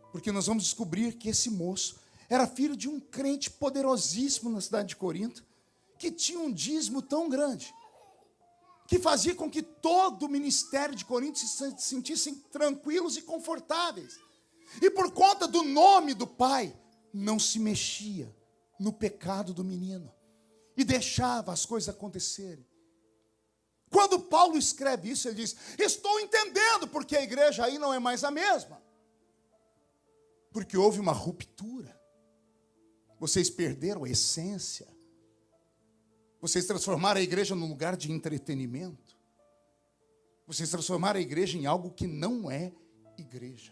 S1: Porque nós vamos descobrir que esse moço era filho de um crente poderosíssimo na cidade de Corinto, que tinha um dízimo tão grande, que fazia com que todo o ministério de Corinto se sentissem tranquilos e confortáveis. E por conta do nome do pai, não se mexia no pecado do menino e deixava as coisas acontecerem. Quando Paulo escreve isso, ele diz, estou entendendo porque a igreja aí não é mais a mesma. Porque houve uma ruptura. Vocês perderam a essência. Vocês transformaram a igreja num lugar de entretenimento. Vocês transformaram a igreja em algo que não é igreja.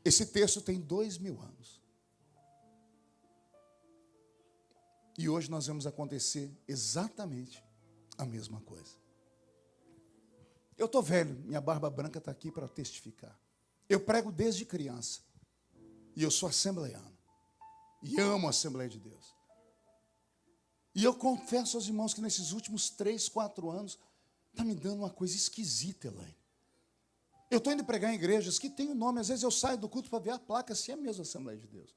S1: Esse texto tem 2000 anos. E hoje nós vemos acontecer exatamente a mesma coisa. Eu estou velho, minha barba branca está aqui para testificar. Eu prego desde criança. E eu sou assembleiano. E amo a Assembleia de Deus. E eu confesso aos irmãos que nesses últimos 3, 4 anos, está me dando uma coisa esquisita, Elaine. Eu estou indo pregar em igrejas que tem um nome, às vezes eu saio do culto para ver a placa, se é mesmo Assembleia de Deus.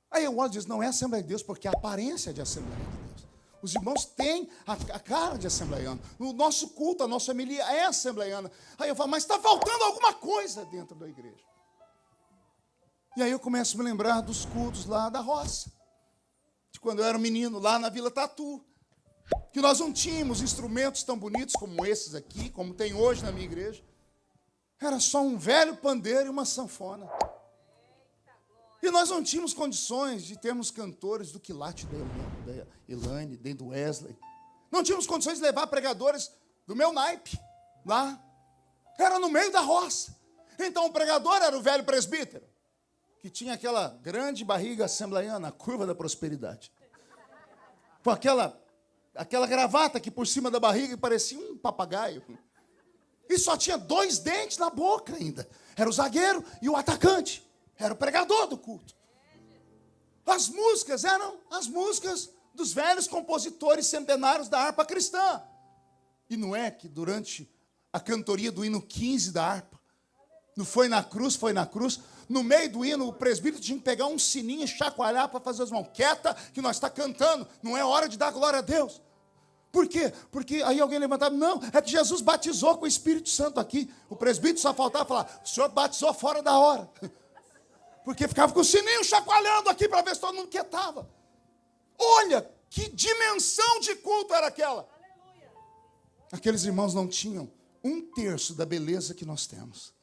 S1: Aí eu olho e digo, não é Assembleia de Deus, porque a aparência é de Assembleia de Deus. Os irmãos têm a cara de assembleiano. O nosso culto, a nossa homilia é assembleiana. Aí eu falo, mas está faltando alguma coisa dentro da igreja. E aí eu começo a me lembrar dos cultos lá da roça. De quando eu era um menino, lá na Vila Tatu. Que nós não tínhamos instrumentos tão bonitos como esses aqui, como tem hoje na minha igreja. Era só um velho pandeiro e uma sanfona. E nós não tínhamos condições de termos cantores do quilate da Elaine, do Wesley. Não tínhamos condições de levar pregadores do meu naipe lá. Era no meio da roça. Então o pregador era o velho presbítero, que tinha aquela grande barriga assembleiana, a curva da prosperidade. Com aquela gravata que por cima da barriga parecia um papagaio. E só tinha 2 dentes na boca ainda. Era o zagueiro e o atacante. Era o pregador do culto. As músicas eram as músicas dos velhos compositores centenários da harpa cristã. E não é que durante a cantoria do hino 15 da harpa, não foi na cruz, no meio do hino o presbítero tinha que pegar um sininho e chacoalhar para fazer as mãos. Quieta, que nós está cantando, não é hora de dar glória a Deus. Por quê? Porque aí alguém levantava, não, é que Jesus batizou com o Espírito Santo aqui. O presbítero só faltava falar, o senhor batizou fora da hora. Porque ficava com o sininho chacoalhando aqui para ver se todo mundo quietava. Olha, que dimensão de culto era aquela. Aqueles irmãos não tinham 1/3 da beleza que nós temos.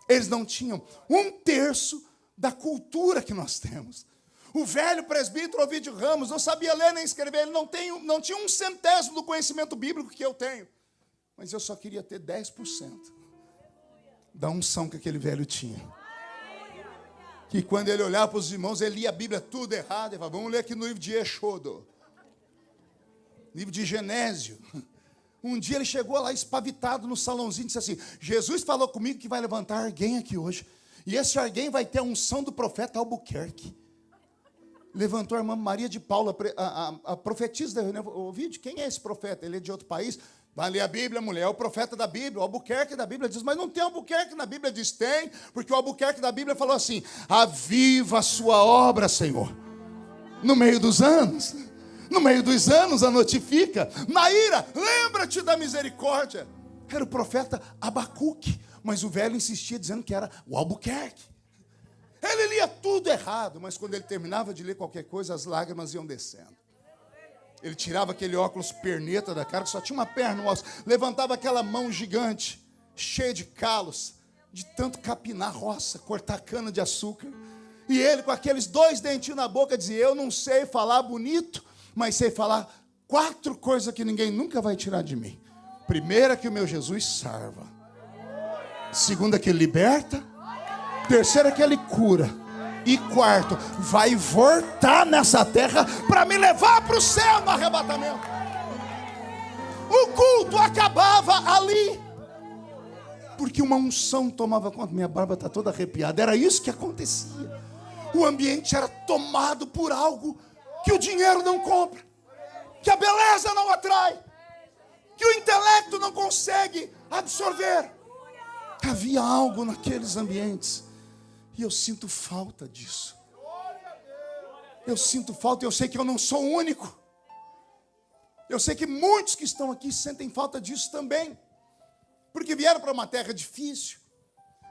S1: Eles não tinham 1/3 da cultura que nós temos. O velho presbítero Ovídio Ramos não sabia ler nem escrever, ele não tinha 1/100 do conhecimento bíblico que eu tenho. Mas eu só queria ter 10% da unção que aquele velho tinha. Que quando ele olhava para os irmãos, ele lia a Bíblia tudo errado. Ele falava, vamos ler aqui no livro de Êxodo, livro de Genésio. Um dia ele chegou lá espavitado no salãozinho e disse assim, Jesus falou comigo que vai levantar alguém aqui hoje. E esse alguém vai ter a unção do profeta Albuquerque. Levantou a irmã Maria de Paula, a profetisa. Ovídio, quem é esse profeta? Ele é de outro país. Vai ler a Bíblia, mulher, é o profeta da Bíblia, o Albuquerque da Bíblia. Diz, mas não tem Albuquerque na Bíblia. Diz, tem, porque o Albuquerque da Bíblia falou assim, aviva a sua obra, Senhor. No meio dos anos, a notifica. Naíra, lembra-te da misericórdia. Era o profeta Abacuque, mas o velho insistia dizendo que era o Albuquerque. Ele lia tudo errado, mas quando ele terminava de ler qualquer coisa, as lágrimas iam descendo. Ele tirava aquele óculos perneta da cara, que só tinha uma perna no óculos, levantava aquela mão gigante, cheia de calos, de tanto capinar roça, cortar cana de açúcar. E ele, com aqueles 2 dentinhos na boca, dizia, eu não sei falar bonito, mas sei falar 4 coisas que ninguém nunca vai tirar de mim. Primeira, que o meu Jesus salva. Segunda, que ele liberta. Terceira, que ele cura. E 4, vai voltar nessa terra para me levar para o céu no arrebatamento. O culto acabava ali. Porque uma unção tomava conta. Minha barba está toda arrepiada. Era isso que acontecia. O ambiente era tomado por algo que o dinheiro não compra, que a beleza não atrai, que o intelecto não consegue absorver. Havia algo naqueles ambientes. E eu sinto falta disso. Eu sinto falta, eu sei que eu não sou o único. Eu sei que muitos que estão aqui sentem falta disso também. Porque vieram para uma terra difícil.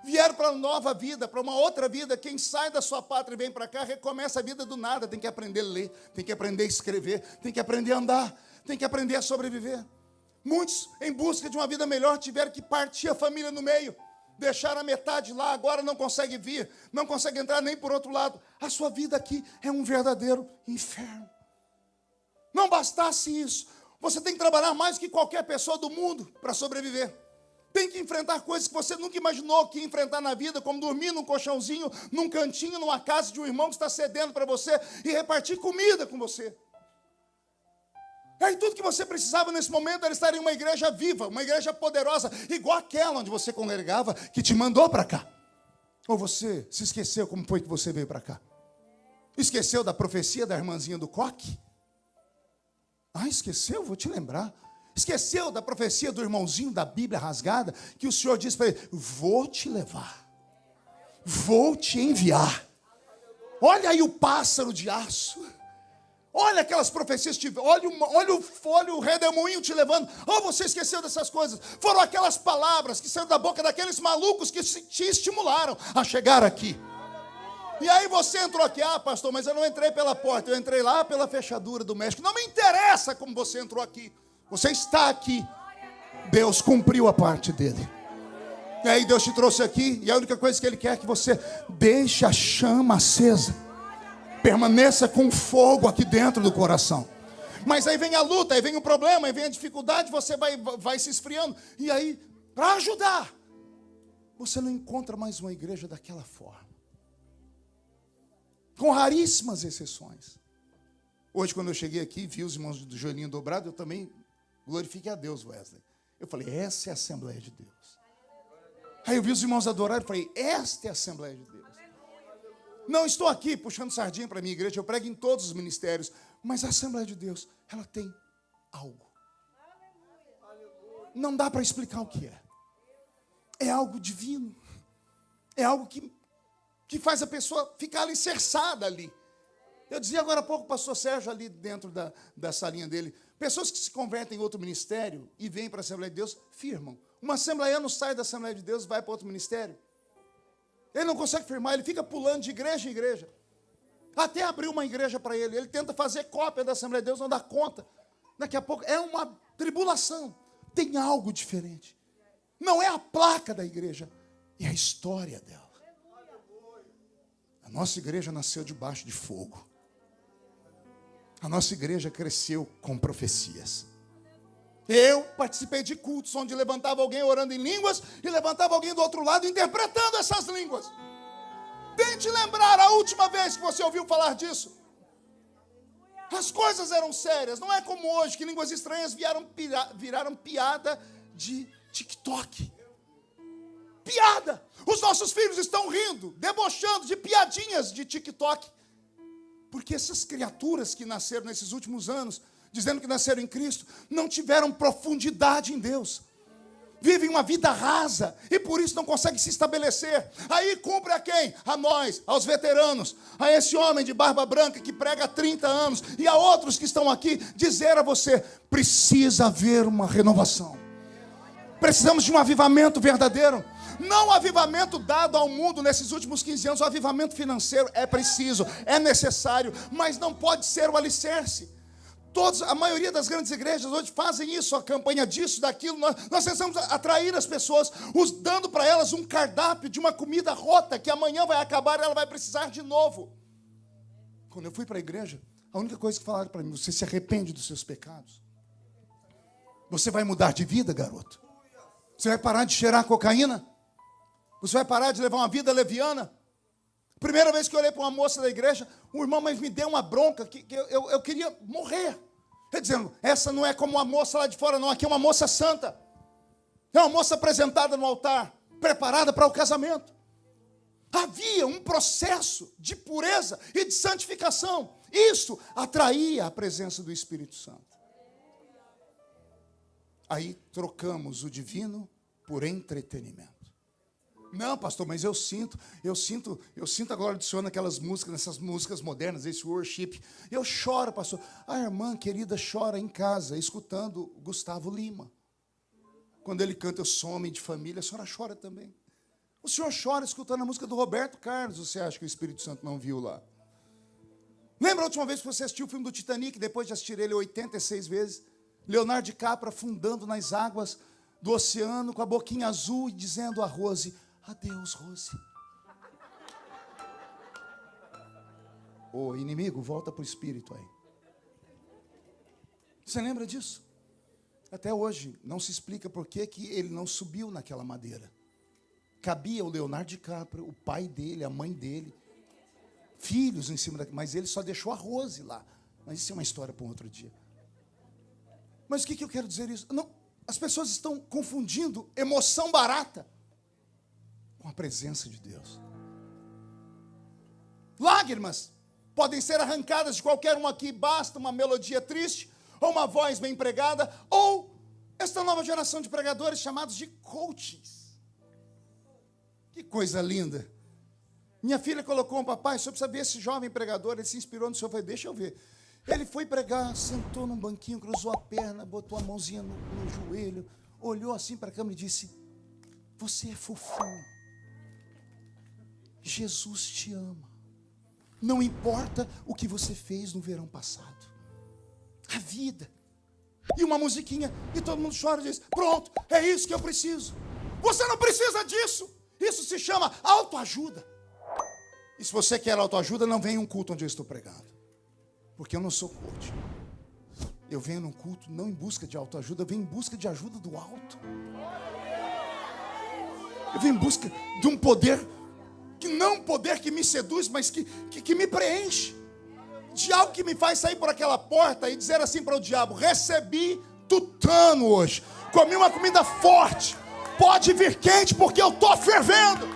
S1: Vieram para uma nova vida, para uma outra vida. Quem sai da sua pátria e vem para cá, recomeça a vida do nada. Tem que aprender a ler, tem que aprender a escrever, tem que aprender a andar, tem que aprender a sobreviver. Muitos, em busca de uma vida melhor, tiveram que partir a família no meio. Deixaram a metade lá, agora não consegue vir, não consegue entrar nem por outro lado. A sua vida aqui é um verdadeiro inferno. Não bastasse isso, você tem que trabalhar mais que qualquer pessoa do mundo para sobreviver. Tem que enfrentar coisas que você nunca imaginou que ia enfrentar na vida, como dormir num colchãozinho, num cantinho, numa casa de um irmão que está cedendo para você e repartir comida com você. E aí tudo que você precisava nesse momento era estar em uma igreja viva, uma igreja poderosa, igual aquela onde você congregava, que te mandou para cá. Ou você se esqueceu como foi que você veio para cá? Esqueceu da profecia da irmãzinha do coque? Ah, esqueceu? Vou te lembrar. Esqueceu da profecia do irmãozinho da Bíblia rasgada, que o Senhor disse para ele, vou te levar, vou te enviar. Olha aí o pássaro de aço. Olha aquelas profecias, olha o redemoinho te levando. Oh, você esqueceu dessas coisas. Foram aquelas palavras que saíram da boca daqueles malucos que te estimularam a chegar aqui. E aí você entrou aqui, pastor, mas eu não entrei pela porta, eu entrei lá pela fechadura do México. Não me interessa como você entrou aqui. Você está aqui. Deus cumpriu a parte dele. E aí Deus te trouxe aqui, e a única coisa que Ele quer é que você deixe a chama acesa. Permaneça com fogo aqui dentro do coração. Mas aí vem a luta, aí vem o problema, aí vem a dificuldade, você vai se esfriando. E aí, para ajudar, você não encontra mais uma igreja daquela forma. Com raríssimas exceções. Hoje, quando eu cheguei aqui, vi os irmãos do joelhinho dobrado, eu também glorifiquei a Deus, Wesley. Eu falei, essa é a Assembleia de Deus. Aí eu vi os irmãos adorarem e falei, esta é a Assembleia de Deus. Não estou aqui puxando sardinha para a minha igreja, eu prego em todos os ministérios, mas a Assembleia de Deus, ela tem algo. Não dá para explicar o que é. É algo divino. É algo que faz a pessoa ficar alicerçada ali. Eu dizia agora há pouco, o pastor Sérgio ali dentro da salinha dele, pessoas que se convertem em outro ministério e vêm para a Assembleia de Deus, firmam. Um assembleiano sai da Assembleia de Deus e vai para outro ministério. Ele não consegue firmar, ele fica pulando de igreja em igreja. Até abrir uma igreja para ele. Ele tenta fazer cópia da Assembleia de Deus, não dá conta. Daqui a pouco é uma tribulação. Tem algo diferente. Não é a placa da igreja, é a história dela. A nossa igreja nasceu debaixo de fogo. A nossa igreja cresceu com profecias. Eu participei de cultos onde levantava alguém orando em línguas e levantava alguém do outro lado interpretando essas línguas. Tente lembrar a última vez que você ouviu falar disso. As coisas eram sérias, não é como hoje que línguas estranhas viraram piada de TikTok. Piada! Os nossos filhos estão rindo, debochando de piadinhas de TikTok. Porque essas criaturas que nasceram nesses últimos anos, dizendo que nasceram em Cristo, não tiveram profundidade em Deus. Vivem uma vida rasa e por isso não conseguem se estabelecer. Aí cumpre a quem? A nós, aos veteranos, a esse homem de barba branca que prega há 30 anos e a outros que estão aqui, dizer a você, precisa haver uma renovação. Precisamos de um avivamento verdadeiro. Não o avivamento dado ao mundo nesses últimos 15 anos, o avivamento financeiro é preciso, é necessário, mas não pode ser o alicerce. A maioria das grandes igrejas hoje fazem isso, a campanha disso, daquilo. Nós precisamos atrair as pessoas, dando para elas um cardápio de uma comida rota, que amanhã vai acabar e ela vai precisar de novo. Quando eu fui para a igreja, a única coisa que falaram para mim, você se arrepende dos seus pecados? Você vai mudar de vida, garoto? Você vai parar de cheirar cocaína? Você vai parar de levar uma vida leviana? Primeira vez que eu olhei para uma moça da igreja, o irmão mas me deu uma bronca, que eu queria morrer. Ele dizendo, essa não é como a moça lá de fora, não, aqui é uma moça santa. É uma moça apresentada no altar, preparada para o casamento. Havia um processo de pureza e de santificação. Isso atraía a presença do Espírito Santo. Aí trocamos o divino por entretenimento. Não, pastor, mas eu sinto a glória do Senhor naquelas músicas, nessas músicas modernas, esse worship. Eu choro, pastor. A irmã querida chora em casa, escutando Gustavo Lima. Quando ele canta Eu Sou Homem de Família, a senhora chora também. O senhor chora escutando a música do Roberto Carlos, você acha que o Espírito Santo não viu lá? Lembra a última vez que você assistiu o filme do Titanic, depois de assistir ele 86 vezes? Leonardo DiCaprio afundando nas águas do oceano, com a boquinha azul e dizendo a Rose, adeus, Rose. O inimigo volta para o espírito aí. Você lembra disso? Até hoje não se explica por que ele não subiu naquela madeira. Cabia o Leonardo DiCaprio, o pai dele, a mãe dele, filhos em cima daquilo, mas ele só deixou a Rose lá. Mas isso é uma história para um outro dia. Mas o que eu quero dizer isso? Não, as pessoas estão confundindo emoção barata com a presença de Deus. Lágrimas podem ser arrancadas de qualquer um aqui, basta uma melodia triste, ou uma voz bem pregada, ou esta nova geração de pregadores chamados de coaches. Que coisa linda. Minha filha colocou um papai, só precisa ver esse jovem pregador, ele se inspirou no senhor, eu falei, deixa eu ver. Ele foi pregar, sentou num banquinho, cruzou a perna, botou a mãozinha no joelho, olhou assim para a câmera e disse: você é fofinho. Jesus te ama. Não importa o que você fez no verão passado. A vida. E uma musiquinha, e todo mundo chora e diz: pronto, é isso que eu preciso. Você não precisa disso. Isso se chama autoajuda. E se você quer autoajuda, não venha em um culto onde eu estou pregando. Porque eu não sou coach. Eu venho num culto não em busca de autoajuda, eu venho em busca de ajuda do alto. Eu venho em busca de um poder, que não um poder que me seduz, mas que me preenche. De algo que me faz sair por aquela porta e dizer assim para o diabo: recebi tutano hoje. Comi uma comida forte. Pode vir quente porque eu estou fervendo.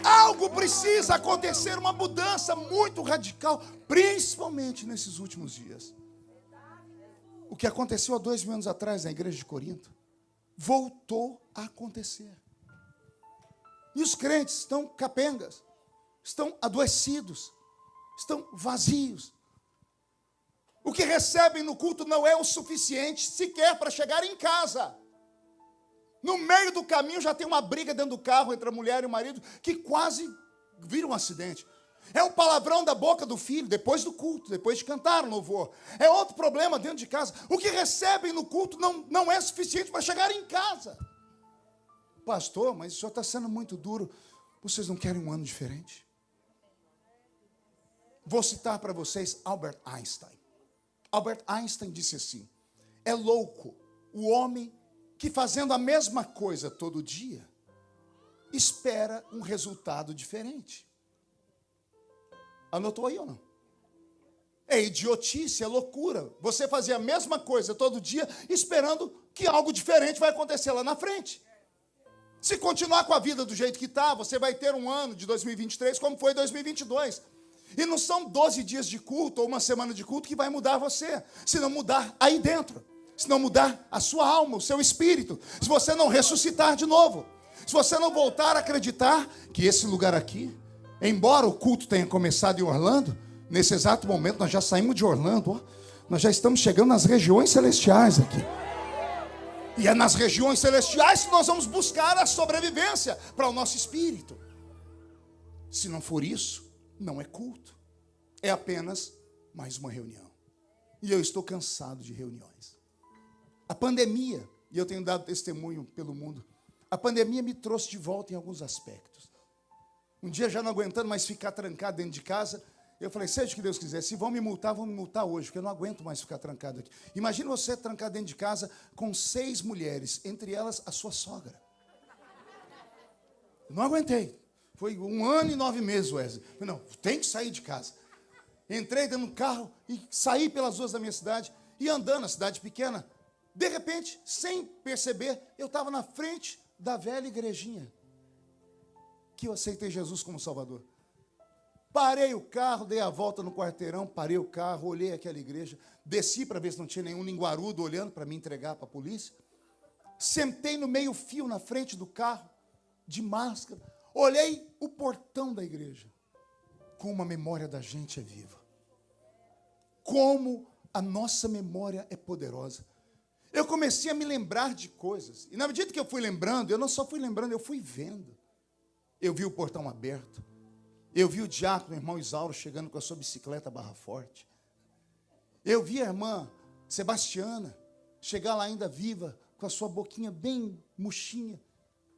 S1: Algo precisa acontecer, uma mudança muito radical, principalmente nesses últimos dias. O que aconteceu há 2.000 anos atrás na igreja de Corinto voltou a acontecer. E os crentes estão capengas, estão adoecidos, estão vazios. O que recebem no culto não é o suficiente sequer para chegar em casa. No meio do caminho já tem uma briga dentro do carro entre a mulher e o marido que quase vira um acidente. É o palavrão da boca do filho depois do culto, depois de cantar o louvor. É outro problema dentro de casa. O que recebem no culto não é suficiente para chegar em casa. Pastor, mas o senhor está sendo muito duro. Vocês não querem um ano diferente? Vou citar para vocês Albert Einstein. Albert Einstein disse assim: é louco o homem que, fazendo a mesma coisa todo dia, espera um resultado diferente. Anotou aí ou não? É idiotice, é loucura. Você fazer a mesma coisa todo dia, esperando que algo diferente vai acontecer lá na frente. Se continuar com a vida do jeito que está, você vai ter um ano de 2023 como foi 2022. E não são 12 dias de culto ou uma semana de culto que vai mudar você. Se não mudar aí dentro. Se não mudar a sua alma, o seu espírito. Se você não ressuscitar de novo. Se você não voltar a acreditar que esse lugar aqui, embora o culto tenha começado em Orlando, nesse exato momento nós já saímos de Orlando. Ó, nós já estamos chegando nas regiões celestiais aqui. E é nas regiões celestiais que nós vamos buscar a sobrevivência para o nosso espírito. Se não for isso, não é culto. É apenas mais uma reunião. E eu estou cansado de reuniões. A pandemia, e eu tenho dado testemunho pelo mundo, a pandemia me trouxe de volta em alguns aspectos. Um dia, já não aguentando mais ficar trancado dentro de casa, eu falei: seja o que Deus quiser, se vão me multar hoje, porque eu não aguento mais ficar trancado aqui. Imagina você trancado dentro de casa com 6 mulheres, entre elas a sua sogra. Eu não aguentei. Foi 1 ano e 9 meses, Wesley. Eu falei: não, tem que sair de casa. Entrei dentro do carro e saí pelas ruas da minha cidade, e andando na cidade pequena, de repente, sem perceber, eu estava na frente da velha igrejinha que eu aceitei Jesus como Salvador. Parei o carro, dei a volta no quarteirão, parei o carro, olhei aquela igreja, desci para ver se não tinha nenhum linguarudo olhando para me entregar para a polícia. Sentei no meio-fio na frente do carro, de máscara, olhei o portão da igreja. Como a memória da gente é viva. Como a nossa memória é poderosa. Eu comecei a me lembrar de coisas. E na medida que eu fui lembrando, eu não só fui lembrando, eu fui vendo. Eu vi o portão aberto. Eu vi o diácono, o irmão Isauro, chegando com a sua bicicleta Barra Forte. Eu vi a irmã Sebastiana chegar lá ainda viva, com a sua boquinha bem murchinha,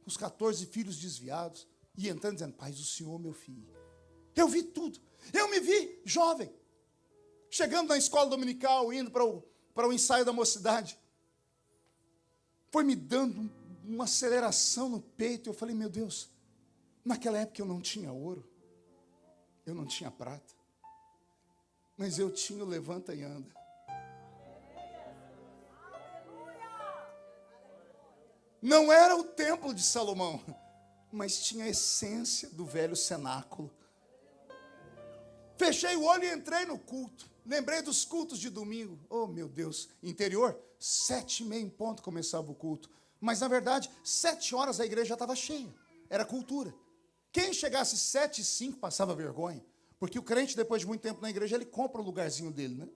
S1: com os 14 filhos desviados, e entrando dizendo: paz do Senhor, meu filho. Eu vi tudo. Eu me vi jovem, chegando na escola dominical, indo para o ensaio da mocidade. Foi me dando uma aceleração no peito. Eu falei: meu Deus, naquela época eu não tinha ouro, eu não tinha prata, mas eu tinha o levanta e anda. Não era o templo de Salomão, mas tinha a essência do velho cenáculo. Fechei o olho e entrei no culto. Lembrei dos cultos de domingo. Oh, meu Deus. Interior, 7h30 em ponto começava o culto. Mas, na verdade, 7 horas a igreja já estava cheia. Era cultura. Quem chegasse 7h05 passava vergonha. Porque o crente, depois de muito tempo na igreja, ele compra o lugarzinho dele, né?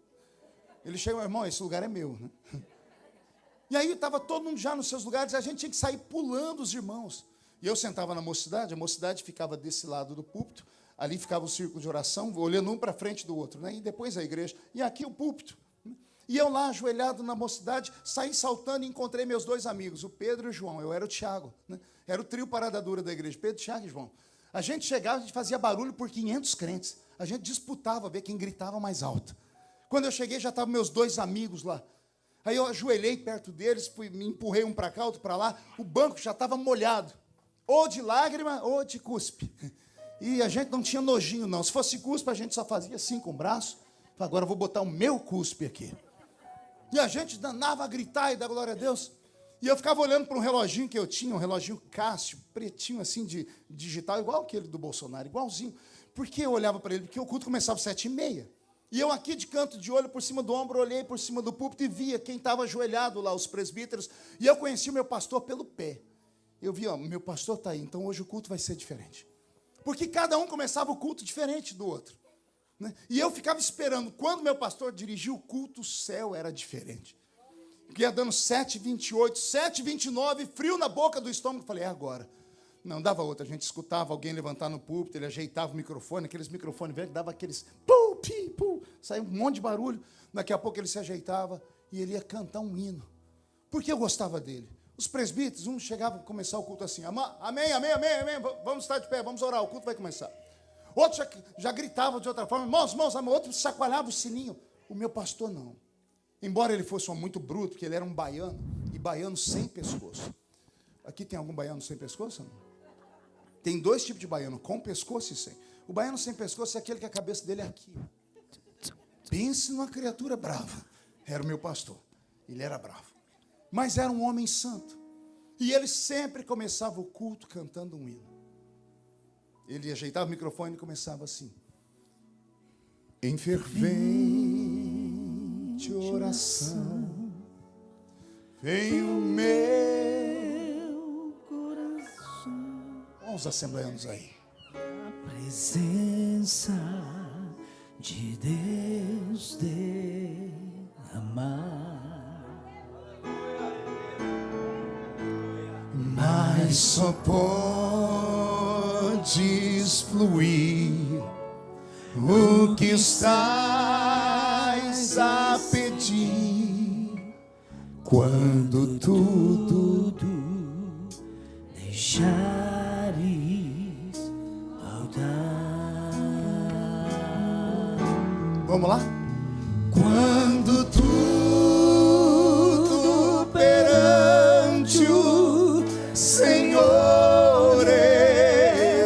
S1: Ele chega, irmão, esse lugar é meu, né? E aí estava todo mundo já nos seus lugares, a gente tinha que sair pulando os irmãos. E eu sentava na mocidade, a mocidade ficava desse lado do púlpito, ali ficava o círculo de oração, olhando um para frente do outro, né? E depois a igreja, e aqui o púlpito. E eu lá, ajoelhado na mocidade, saí saltando e encontrei meus dois amigos, o Pedro e o João. Eu era o Tiago, né? Era o trio parada dura da igreja, Pedro, Tiago e João. A gente chegava, a gente fazia barulho por 500 crentes. A gente disputava ver quem gritava mais alto. Quando eu cheguei, já estavam meus dois amigos lá. Aí eu ajoelhei perto deles, me empurrei um para cá, outro para lá. O banco já estava molhado, ou de lágrima ou de cuspe. E a gente não tinha nojinho, não. Se fosse cuspe, a gente só fazia assim com o braço. Agora eu vou botar o meu cuspe aqui. E a gente danava a gritar e dar glória a Deus. E eu ficava olhando para um reloginho que eu tinha, um reloginho Cássio, pretinho assim, de digital, igual aquele do Bolsonaro, igualzinho. Por que eu olhava para ele? Porque o culto começava às 7h30. E eu aqui de canto de olho, por cima do ombro, olhei por cima do púlpito e via quem estava ajoelhado lá, os presbíteros. E eu conheci o meu pastor pelo pé. Eu vi, ó, meu pastor está aí, então hoje o culto vai ser diferente. Porque cada um começava o culto diferente do outro. Né? E eu ficava esperando. Quando meu pastor dirigiu o culto, o céu era diferente. Ia dando 7h28, 7h29, frio na boca do estômago. Falei, é agora. Não dava outra. A gente escutava alguém levantar no púlpito, ele ajeitava o microfone, aqueles microfones velhos, dava aqueles pu, pi, pu, saía um monte de barulho. Daqui a pouco ele se ajeitava e ele ia cantar um hino. Porque eu gostava dele. Os presbíteros, um chegava a começar o culto assim, amém, amém, amém, amém, vamos estar de pé, vamos orar, o culto vai começar. Outro já gritava de outra forma, irmãos, irmãos, outro chacoalhava o sininho. O meu pastor não. Embora ele fosse um muito bruto, porque ele era um baiano, e baiano sem pescoço. Aqui tem algum baiano sem pescoço? Não? Tem dois tipos de baiano, com pescoço e sem. O baiano sem pescoço é aquele que a cabeça dele é aqui. Pense numa criatura brava. Era o meu pastor. Ele era bravo. Mas era um homem santo. E ele sempre começava o culto cantando um hino. Ele ajeitava o microfone e começava assim. Em fervente oração, vem o meu coração. Olha os assembleanos aí.
S2: A presença de Deus derramar.
S1: Mas só podes fluir o que estás a pedir quando tudo
S2: deixares faltar.
S1: Vamos lá? Quando tudo perante o Senhor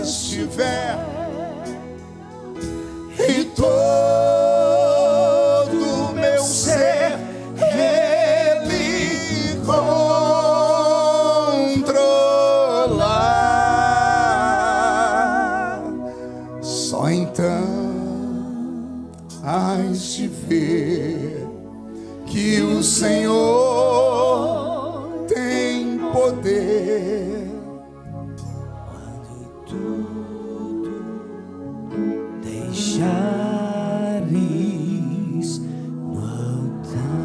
S1: estiver e todo meu ser Ele controlar, só então hás de ver que o Senhor tem poder.
S2: Quando tudo deixares no altar.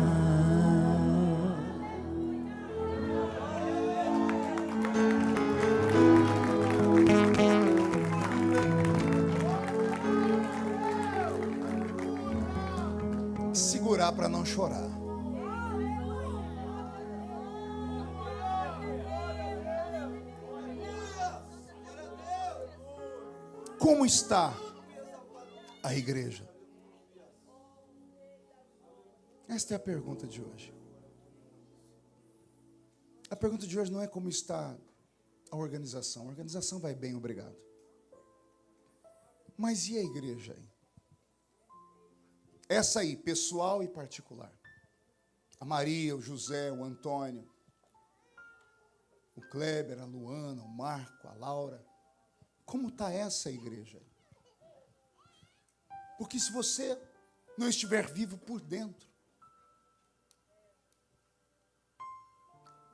S1: Segurar para não chorar. Como está a igreja? Esta é a pergunta de hoje. A pergunta de hoje não é como está a organização. A organização vai bem, obrigado. Mas e a igreja aí? Essa aí, pessoal e particular. A Maria, o José, o Antônio, o Kleber, a Luana, o Marco, a Laura. Como está essa igreja aí? Porque se você não estiver vivo por dentro,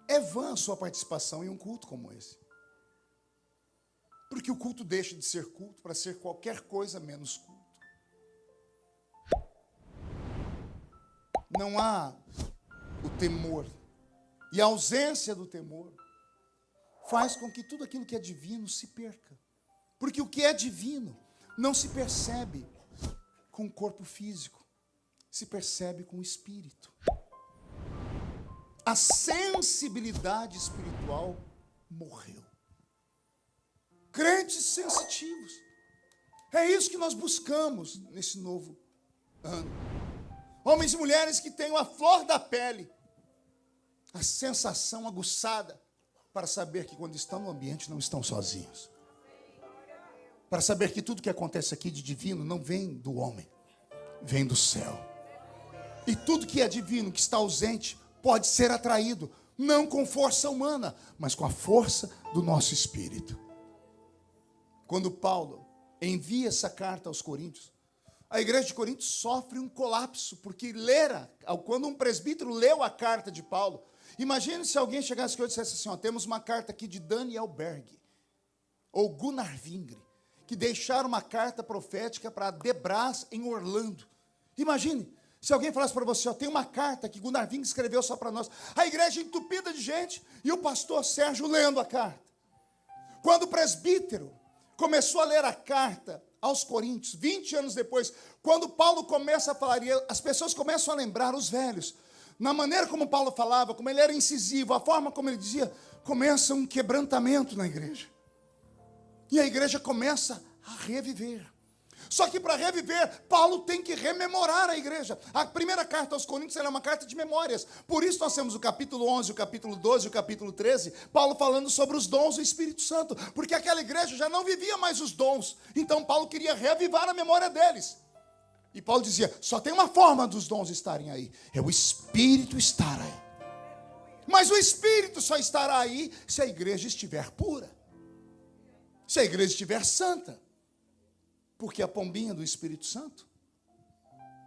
S1: é vã a sua participação em um culto como esse. Porque o culto deixa de ser culto para ser qualquer coisa menos culto. não há o temor. E a ausência do temor faz com que tudo aquilo que é divino se perca. Porque o que é divino não se percebe com o corpo físico, se percebe com o espírito. A sensibilidade espiritual morreu. Crentes sensitivos. É isso que nós buscamos nesse novo ano. Homens e mulheres que tenham a flor da pele, a sensação aguçada para saber que quando estão no ambiente não estão sozinhos. Para saber que tudo que acontece aqui de divino não vem do homem, vem do céu. E tudo que é divino, que está ausente, pode ser atraído, não com força humana, mas com a força do nosso espírito. Quando Paulo envia essa carta aos Coríntios, a igreja de Corinto sofre um colapso, porque quando um presbítero leu a carta de Paulo, imagine se alguém chegasse aqui e dissesse assim, ó, temos uma carta aqui de Daniel Berg, ou Gunnar Vingre, que deixaram uma carta profética para Debras em Orlando. Imagine, se alguém falasse para você, ó, tem uma carta que Gunnar Vingre escreveu só para nós, a igreja entupida de gente, e o pastor Sérgio lendo a carta. Quando o presbítero começou a ler a carta aos Coríntios, 20 anos depois, quando Paulo começa a falar, e as pessoas começam a lembrar, os velhos, na maneira como Paulo falava, como ele era incisivo, a forma como ele dizia, começa um quebrantamento na igreja. E a igreja começa a reviver. Só que para reviver, Paulo tem que rememorar a igreja. A primeira carta aos Coríntios é uma carta de memórias. Por isso nós temos o capítulo 11, o capítulo 12 e o capítulo 13, Paulo falando sobre os dons do Espírito Santo. Porque aquela igreja já não vivia mais os dons. Então Paulo queria reavivar a memória deles. E Paulo dizia, só tem uma forma dos dons estarem aí. É o Espírito estar aí. Mas o Espírito só estará aí se a igreja estiver pura. Se a igreja estiver santa. Porque a pombinha do Espírito Santo,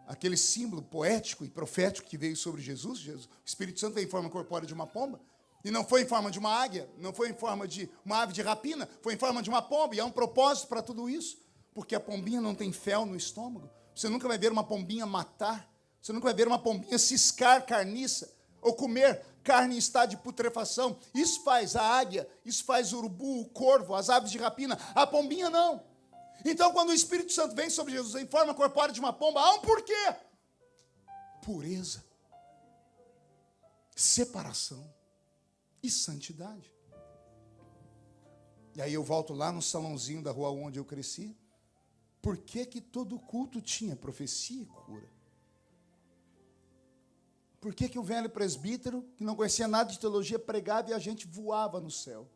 S1: aquele símbolo poético e profético que veio sobre Jesus, o Espírito Santo veio em forma corpórea de uma pomba, e não foi em forma de uma águia, não foi em forma de uma ave de rapina, foi em forma de uma pomba, e há um propósito para tudo isso, porque a pombinha não tem fel no estômago, você nunca vai ver uma pombinha matar, você nunca vai ver uma pombinha ciscar carniça, ou comer carne em estado de putrefação. Isso faz a águia, isso faz o urubu, o corvo, as aves de rapina, a pombinha não. Então, quando o Espírito Santo vem sobre Jesus em forma corpórea de uma pomba, há um porquê. Pureza, separação e santidade. E aí eu volto lá no salãozinho da rua onde eu cresci. Por que que todo culto tinha profecia e cura? Por que que o velho presbítero, que não conhecia nada de teologia, pregava e a gente voava no céu?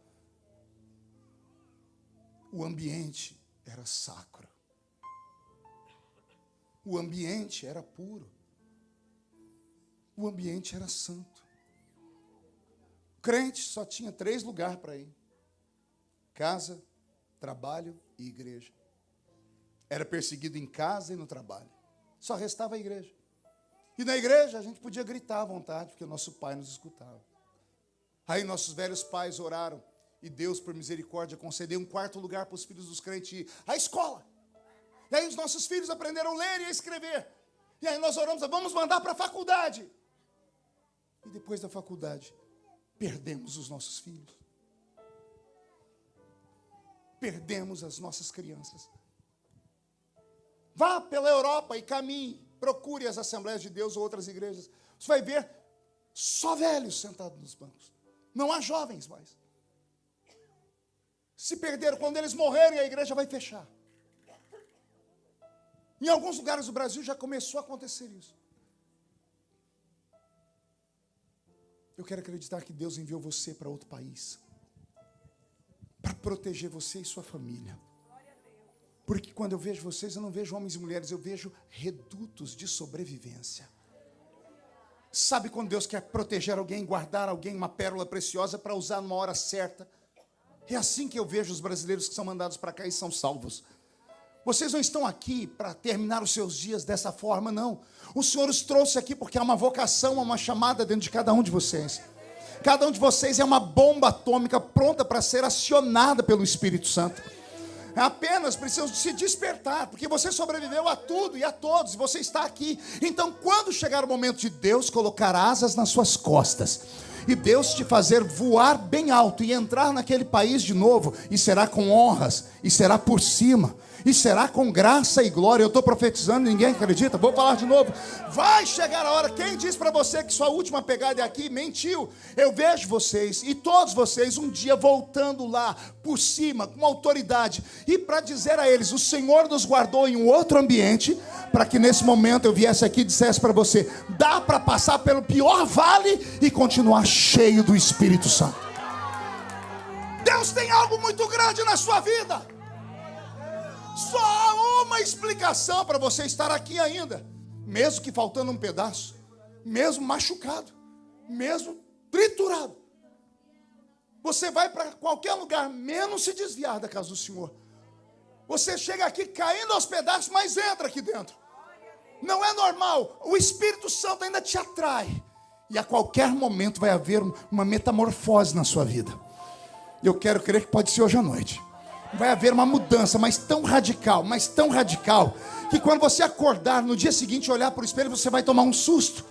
S1: O ambiente era sacro. O ambiente era puro. O ambiente era santo. O crente só tinha 3 lugares para ir: casa, trabalho e igreja. Era perseguido em casa e no trabalho. Só restava a igreja. E na igreja a gente podia gritar à vontade, porque o nosso pai nos escutava. Aí nossos velhos pais oraram, e Deus, por misericórdia, concedeu um 4º lugar para os filhos dos crentes ir: a escola. E aí os nossos filhos aprenderam a ler e a escrever. E aí nós oramos, vamos mandar para a faculdade. E depois da faculdade, perdemos os nossos filhos. Perdemos as nossas crianças. Vá pela Europa e caminhe, procure as Assembleias de Deus ou outras igrejas. Você vai ver só velhos sentados nos bancos. Não há jovens mais. Se perderam, quando eles morrerem, a igreja vai fechar. Em alguns lugares do Brasil já começou a acontecer isso. Eu quero acreditar que Deus enviou você para outro país, para proteger você e sua família. Porque quando eu vejo vocês, eu não vejo homens e mulheres, eu vejo redutos de sobrevivência. Sabe quando Deus quer proteger alguém, guardar alguém, uma pérola preciosa para usar numa hora certa? É assim que eu vejo os brasileiros que são mandados para cá e são salvos. Vocês não estão aqui para terminar os seus dias dessa forma, não. O Senhor os trouxe aqui porque há uma vocação, há uma chamada dentro de cada um de vocês. Cada um de vocês é uma bomba atômica pronta para ser acionada pelo Espírito Santo. apenas precisam se despertar, porque você sobreviveu a tudo e a todos, e você está aqui. Então, quando chegar o momento de Deus colocar asas nas suas costas, e Deus te fazer voar bem alto e entrar naquele país de novo, e será com honras, e será por cima, e será com graça e glória. Eu estou profetizando, ninguém acredita, vou falar de novo. Vai chegar a hora. Quem disse para você que sua última pegada é aqui, mentiu. Eu vejo vocês, e todos vocês, um dia voltando lá, por cima, com autoridade, e para dizer a eles: o Senhor nos guardou em um outro ambiente, para que nesse momento eu viesse aqui e dissesse para você: dá para passar pelo pior vale e continuar cheio do Espírito Santo. Deus tem algo muito grande na sua vida. Só há uma explicação para você estar aqui ainda, mesmo que faltando um pedaço, mesmo machucado, mesmo triturado. Você vai para qualquer lugar, menos se desviar da casa do Senhor. Você chega aqui caindo aos pedaços, mas entra aqui dentro. Não é normal. O Espírito Santo ainda te atrai. E a qualquer momento vai haver uma metamorfose na sua vida. Eu quero crer que pode ser hoje à noite. Vai haver uma mudança, mas tão radical, que quando você acordar no dia seguinte, olhar para o espelho, você vai tomar um susto.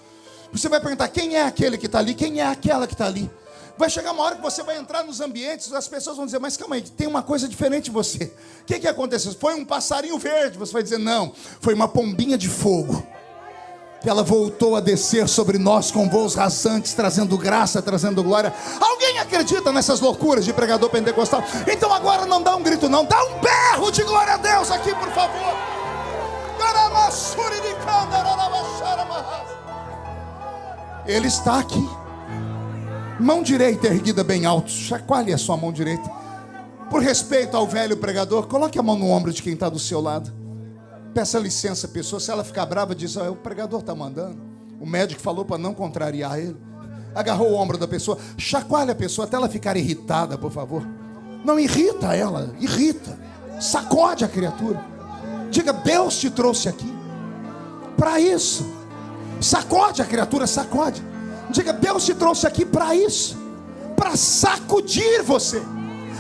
S1: Você vai perguntar: quem é aquele que está ali? Quem é aquela que está ali? Vai chegar uma hora que você vai entrar nos ambientes, as pessoas vão dizer: mas calma aí, tem uma coisa diferente em você. O que aconteceu? Foi um passarinho verde. Você vai dizer: não, foi uma pombinha de fogo. Ela voltou a descer sobre nós com voos rasantes, trazendo graça, trazendo glória. Alguém acredita nessas loucuras de pregador pentecostal? Então agora não dá um grito não, dá um berro de glória a Deus aqui, por favor. Ele está aqui. Mão direita erguida bem alto. Chacoalhe a sua mão direita. Por respeito ao velho pregador, coloque a mão no ombro de quem está do seu lado. Peça licença, pessoa. Se ela ficar brava, diz: o pregador está mandando. O médico falou para não contrariar ele. Agarrou o ombro da pessoa. Chacoalha a pessoa até ela ficar irritada, por favor. Não irrita ela, irrita. Sacode a criatura. Diga: Deus te trouxe aqui para isso. Sacode a criatura, sacode. Diga: Deus te trouxe aqui para isso. Para sacudir você.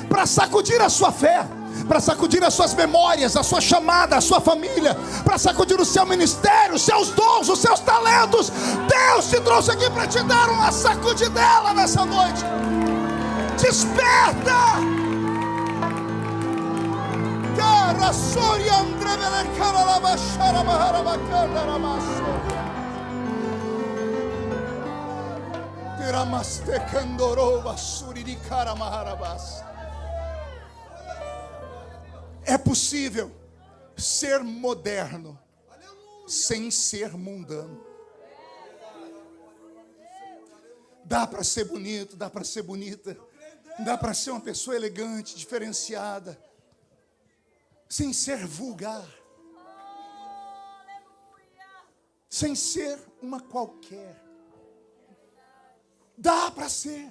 S1: Para sacudir a sua fé. Para sacudir as suas memórias, a sua chamada, a sua família, para sacudir o seu ministério, os seus dons, os seus talentos. Deus te trouxe aqui para te dar uma sacudidela nessa noite. Desperta! É possível ser moderno sem ser mundano. Dá para ser bonito, dá para ser bonita, dá para ser uma pessoa elegante, diferenciada, sem ser vulgar, sem ser uma qualquer. Dá para ser.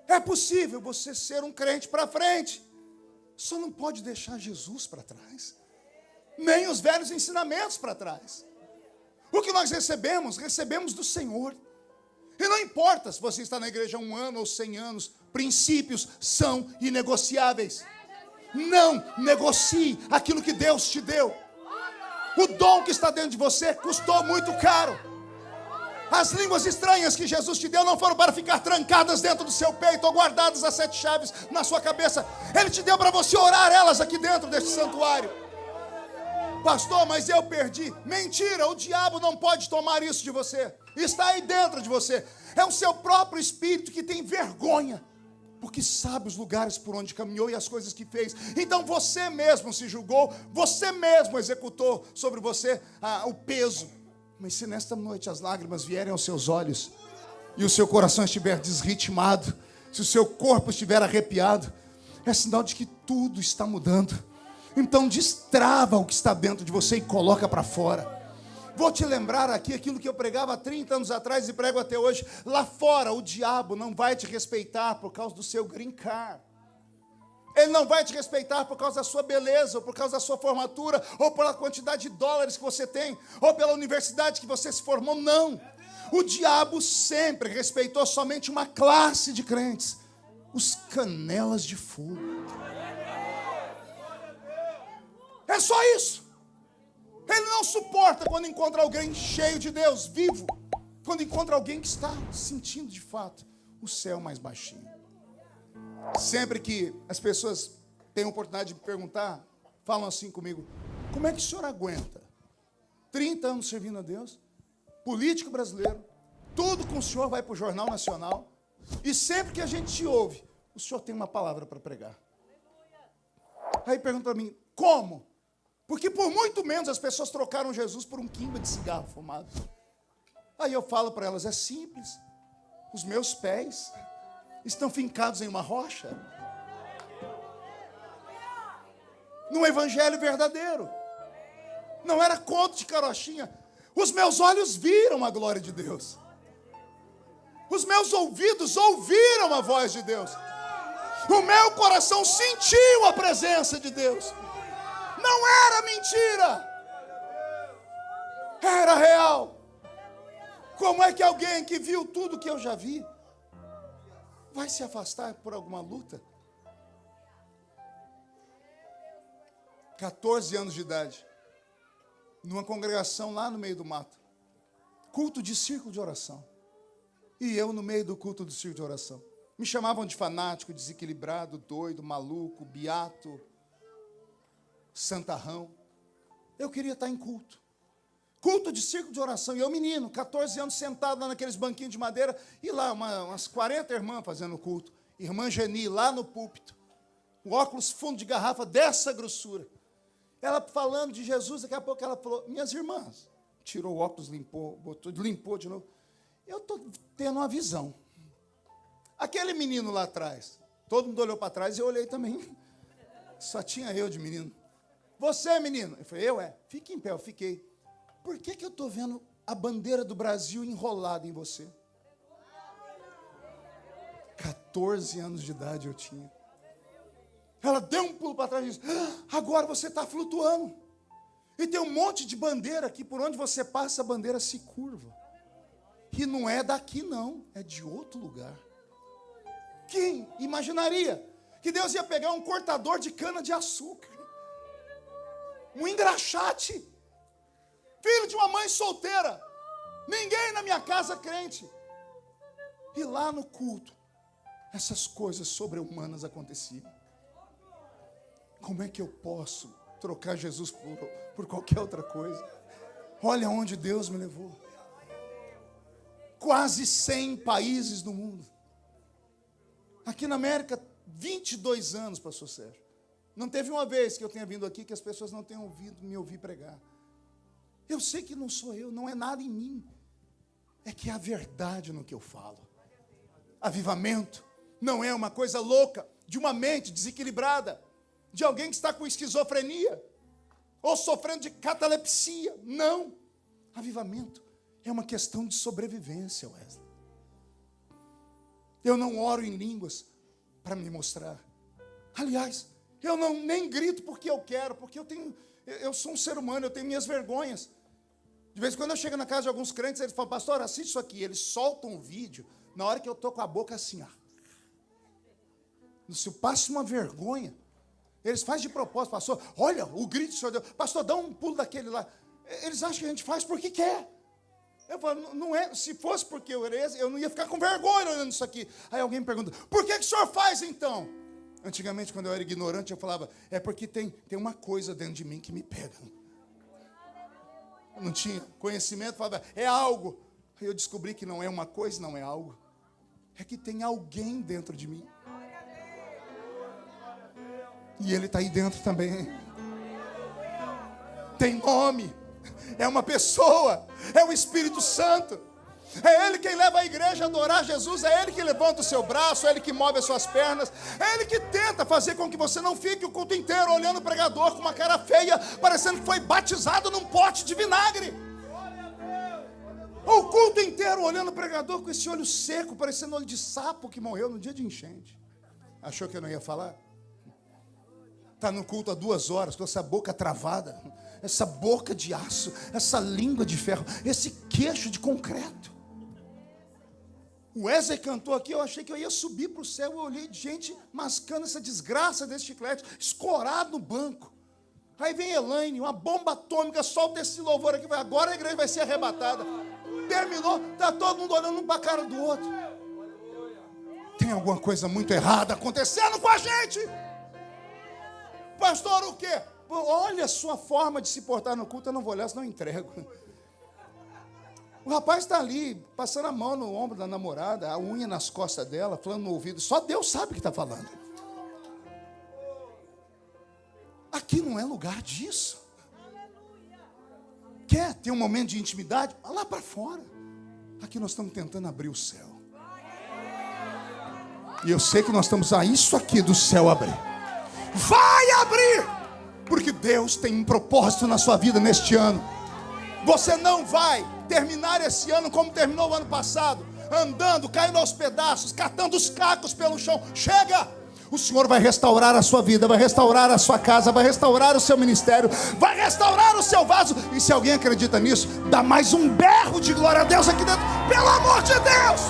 S1: É possível você ser um crente para frente. Só não pode deixar Jesus para trás, nem os velhos ensinamentos para trás. O que nós recebemos do Senhor. E não importa se você está na igreja há 1 ano ou 100 anos, princípios são inegociáveis. Não negocie aquilo que Deus te deu. O dom que está dentro de você custou muito caro. As línguas estranhas que Jesus te deu não foram para ficar trancadas dentro do seu peito ou guardadas a 7 chaves na sua cabeça. Ele te deu para você orar elas aqui dentro deste santuário. Pastor, mas eu perdi. Mentira, o diabo não pode tomar isso de você. Está aí dentro de você. É o seu próprio espírito que tem vergonha, porque sabe os lugares por onde caminhou e as coisas que fez. Então você mesmo se julgou, você mesmo executou sobre você o peso. Mas se nesta noite as lágrimas vierem aos seus olhos e o seu coração estiver desritmado, se o seu corpo estiver arrepiado, é sinal de que tudo está mudando. Então destrava o que está dentro de você e coloca para fora. Vou te lembrar aqui aquilo que eu pregava há 30 anos atrás e prego até hoje. Lá fora o diabo não vai te respeitar por causa do seu green card. Ele não vai te respeitar por causa da sua beleza, ou por causa da sua formatura, ou pela quantidade de dólares que você tem, ou pela universidade que você se formou. Não. O diabo sempre respeitou somente uma classe de crentes: os canelas de fogo. É só isso. Ele não suporta quando encontra alguém cheio de Deus, vivo. Quando encontra alguém que está sentindo de fato o céu mais baixinho. Sempre que as pessoas têm a oportunidade de me perguntar, falam assim comigo: como é que o senhor aguenta 30 anos servindo a Deus, político brasileiro, tudo com o senhor vai para o Jornal Nacional, e sempre que a gente te ouve, o senhor tem uma palavra para pregar? Aí pergunta para mim: como? Porque por muito menos as pessoas trocaram Jesus por um quimba de cigarro fumado. Aí eu falo para elas: é simples. Os meus pés estão fincados em uma rocha. Num evangelho verdadeiro. Não era conto de carochinha. Os meus olhos viram a glória de Deus. Os meus ouvidos ouviram a voz de Deus. O meu coração sentiu a presença de Deus. Não era mentira. Era real. Como é que alguém que viu tudo que eu já vi vai se afastar por alguma luta? 14 anos de idade, numa congregação lá no meio do mato, culto de círculo de oração. E eu no meio do culto do círculo de oração. Me chamavam de fanático, desequilibrado, doido, maluco, beato, santarrão. Eu queria estar em culto. Culto de círculo de oração. E eu, menino, 14 anos, sentado lá naqueles banquinhos de madeira, e lá umas 40 irmãs fazendo culto. Irmã Geni, lá no púlpito. O óculos fundo de garrafa dessa grossura. Ela falando de Jesus, daqui a pouco ela falou: minhas irmãs. Tirou o óculos, limpou de novo. Eu estou tendo uma visão. Aquele menino lá atrás, todo mundo olhou para trás e eu olhei também. Só tinha eu de menino. Você, menino? Eu falei: eu? Fique em pé. Eu fiquei. Por que eu estou vendo a bandeira do Brasil enrolada em você? 14 anos de idade eu tinha. Ela deu um pulo para trás e disse: agora você está flutuando. E tem um monte de bandeira aqui, por onde você passa a bandeira se curva. E não é daqui não, é de outro lugar. Quem imaginaria que Deus ia pegar um cortador de cana de açúcar, um engraxate, filho de uma mãe solteira, ninguém na minha casa crente, e lá no culto essas coisas sobre-humanas aconteciam? Como é que eu posso trocar Jesus por qualquer outra coisa? Olha onde Deus me levou. Quase 100 países do mundo. Aqui na América, 22 anos, pastor Sérgio. Não teve uma vez que eu tenha vindo aqui que as pessoas não tenham ouvido me ouvir pregar. Eu sei que não sou eu, não é nada em mim. É que é a verdade no que eu falo. Avivamento não é uma coisa louca de uma mente desequilibrada, de alguém que está com esquizofrenia ou sofrendo de catalepsia. Não. Avivamento é uma questão de sobrevivência, Wesley. Eu não oro em línguas para me mostrar. Aliás, eu nem grito porque eu quero, porque eu sou um ser humano, eu tenho minhas vergonhas. De vez em quando eu chego na casa de alguns crentes, eles falam: pastor, assiste isso aqui. Eles soltam um vídeo na hora que eu estou com a boca assim, ó. Se eu passo uma vergonha, eles fazem de propósito: pastor, olha o grito que o senhor deu. Pastor, dá um pulo daquele lá. Eles acham que a gente faz porque quer. Eu falo: não é, se fosse porque eu não ia ficar com vergonha olhando isso aqui. Aí alguém me pergunta: por que o senhor faz então? Antigamente, quando eu era ignorante, eu falava: é porque tem uma coisa dentro de mim que me pega. Eu não tinha conhecimento, falava: é algo. Aí eu descobri que não é uma coisa, não é algo. É que tem alguém dentro de mim. E ele está aí dentro também. Tem nome. É uma pessoa. É o Espírito Santo. É Ele quem leva a igreja a adorar Jesus. É Ele que levanta o seu braço. É Ele que move as suas pernas. É Ele que tenta fazer com que você não fique o culto inteiro olhando o pregador com uma cara feia, parecendo que foi batizado num pote de vinagre. Ou o culto inteiro olhando o pregador com esse olho seco, parecendo olho de sapo que morreu no dia de enchente. Achou que eu não ia falar? Está no culto há 2 horas, com essa boca travada, essa boca de aço, essa língua de ferro, esse queixo de concreto. O Wesley cantou aqui, eu achei que eu ia subir para o céu. Eu olhei gente mascando essa desgraça desse chiclete, escorado no banco. Aí vem Elaine, uma bomba atômica, solta esse louvor aqui, agora a igreja vai ser arrebatada. Terminou, está todo mundo olhando um para a cara do outro. Tem alguma coisa muito errada acontecendo com a gente. Pastor, o quê? Olha a sua forma de se portar no culto, eu não vou olhar, senão eu entrego. O rapaz está ali, passando a mão no ombro da namorada, a unha nas costas dela, falando no ouvido. Só Deus sabe o que está falando. Aqui não é lugar disso. Quer ter um momento de intimidade? Vá lá para fora. Aqui nós estamos tentando abrir o céu. E eu sei que nós estamos a isso aqui do céu abrir. Vai abrir! Porque Deus tem um propósito na sua vida neste ano. Você não vai terminar esse ano como terminou o ano passado, andando, caindo aos pedaços, catando os cacos pelo chão. Chega! O Senhor vai restaurar a sua vida, vai restaurar a sua casa, vai restaurar o seu ministério, vai restaurar o seu vaso. E se alguém acredita nisso, dá mais um berro de glória a Deus aqui dentro, pelo amor de Deus.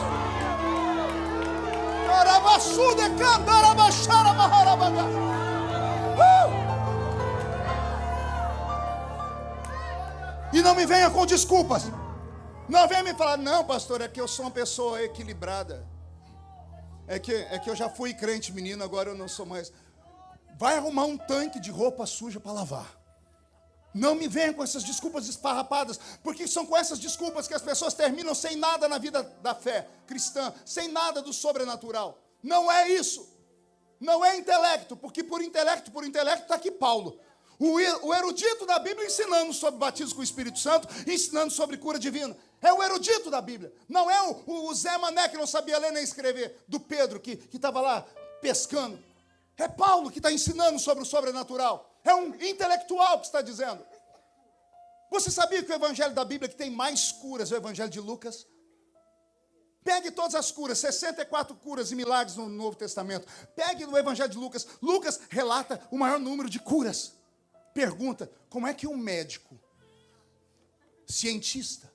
S1: E não me venha com desculpas. Não venha me falar, não, pastor, é que eu sou uma pessoa equilibrada. É que eu já fui crente menino, agora eu não sou mais. Vai arrumar um tanque de roupa suja para lavar. Não me venha com essas desculpas esfarrapadas, porque são com essas desculpas que as pessoas terminam sem nada na vida da fé cristã, sem nada do sobrenatural. Não é isso. Não é intelecto, porque por intelecto está aqui Paulo. O erudito da Bíblia ensinando sobre batismo com o Espírito Santo, ensinando sobre cura divina. É o erudito da Bíblia. Não é o Zé Mané que não sabia ler nem escrever, do Pedro que estava lá pescando. É Paulo que está ensinando sobre o sobrenatural. É um intelectual que está dizendo. Você sabia que o evangelho da Bíblia que tem mais curas é o evangelho de Lucas? Pegue todas as curas, 64 curas e milagres no Novo Testamento. Pegue no evangelho de Lucas. Lucas relata o maior número de curas. Pergunta, como é que um médico, cientista,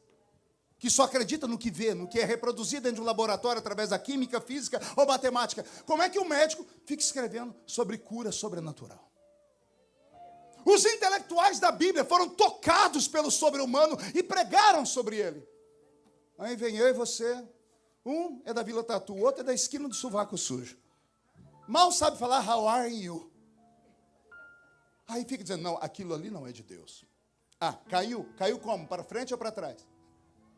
S1: que só acredita no que vê, no que é reproduzido dentro de um laboratório através da química, física ou matemática, como é que um médico fica escrevendo sobre cura sobrenatural? Os intelectuais da Bíblia foram tocados pelo sobre-humano e pregaram sobre ele. Aí vem eu e você, um é da Vila Tatu, o outro é da esquina do sovaco sujo. Mal sabe falar how are you? Aí fica dizendo, não, aquilo ali não é de Deus. Ah, caiu? Caiu como? Para frente ou para trás?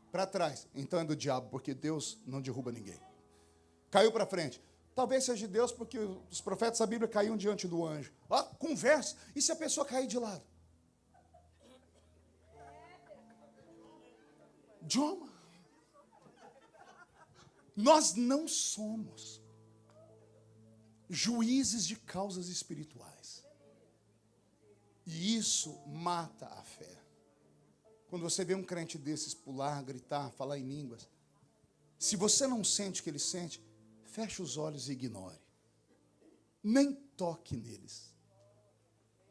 S1: Para trás. Então é do diabo, porque Deus não derruba ninguém. Caiu para frente. Talvez seja de Deus, porque os profetas da Bíblia caíam diante do anjo. Ó, conversa. E se a pessoa cair de lado? Idioma. Nós não somos juízes de causas espirituais. E isso mata a fé. Quando você vê um crente desses pular, gritar, falar em línguas, se você não sente o que ele sente, feche os olhos e ignore. Nem toque neles.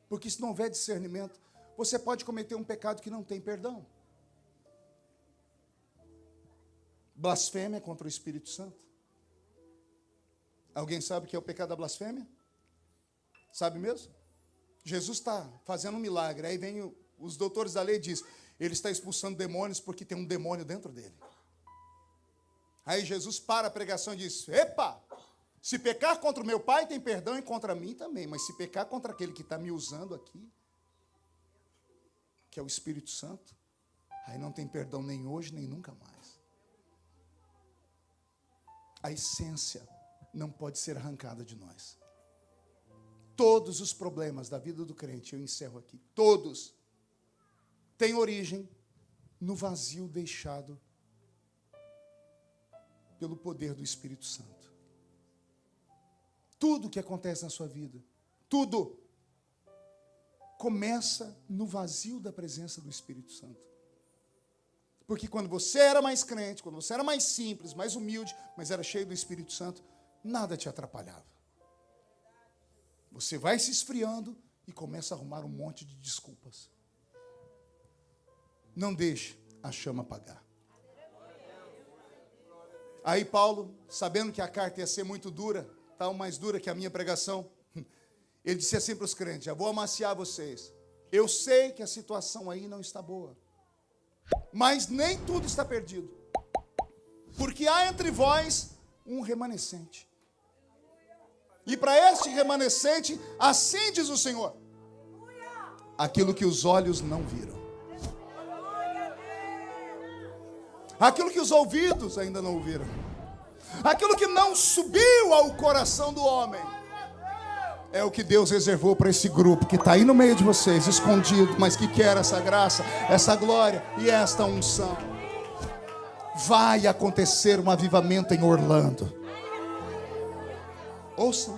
S1: Porque se não houver discernimento, você pode cometer um pecado que não tem perdão. Blasfêmia contra o Espírito Santo. Alguém sabe o que é o pecado da blasfêmia? Sabe mesmo? Jesus está fazendo um milagre, aí vem os doutores da lei e diz, ele está expulsando demônios porque tem um demônio dentro dele. Aí Jesus para a pregação e diz, epa, se pecar contra o meu pai tem perdão e contra mim também, mas se pecar contra aquele que está me usando aqui, que é o Espírito Santo, aí não tem perdão nem hoje nem nunca mais. A essência não pode ser arrancada de nós. Todos os problemas da vida do crente, eu encerro aqui, todos têm origem no vazio deixado pelo poder do Espírito Santo. Tudo que acontece na sua vida, tudo, começa no vazio da presença do Espírito Santo. Porque quando você era mais crente, quando você era mais simples, mais humilde, mas era cheio do Espírito Santo, nada te atrapalhava. Você vai se esfriando e começa a arrumar um monte de desculpas. Não deixe a chama apagar. Aí Paulo, sabendo que a carta ia ser muito dura, tão mais dura que a minha pregação, ele disse assim para os crentes, já vou amaciar vocês. Eu sei que a situação aí não está boa, mas nem tudo está perdido, porque há entre vós um remanescente. E para este remanescente, assim diz o Senhor: aquilo que os olhos não viram, aquilo que os ouvidos ainda não ouviram, aquilo que não subiu ao coração do homem, é o que Deus reservou para esse grupo que está aí no meio de vocês, escondido, mas que quer essa graça, essa glória e esta unção. Vai acontecer um avivamento em Orlando. Ouça,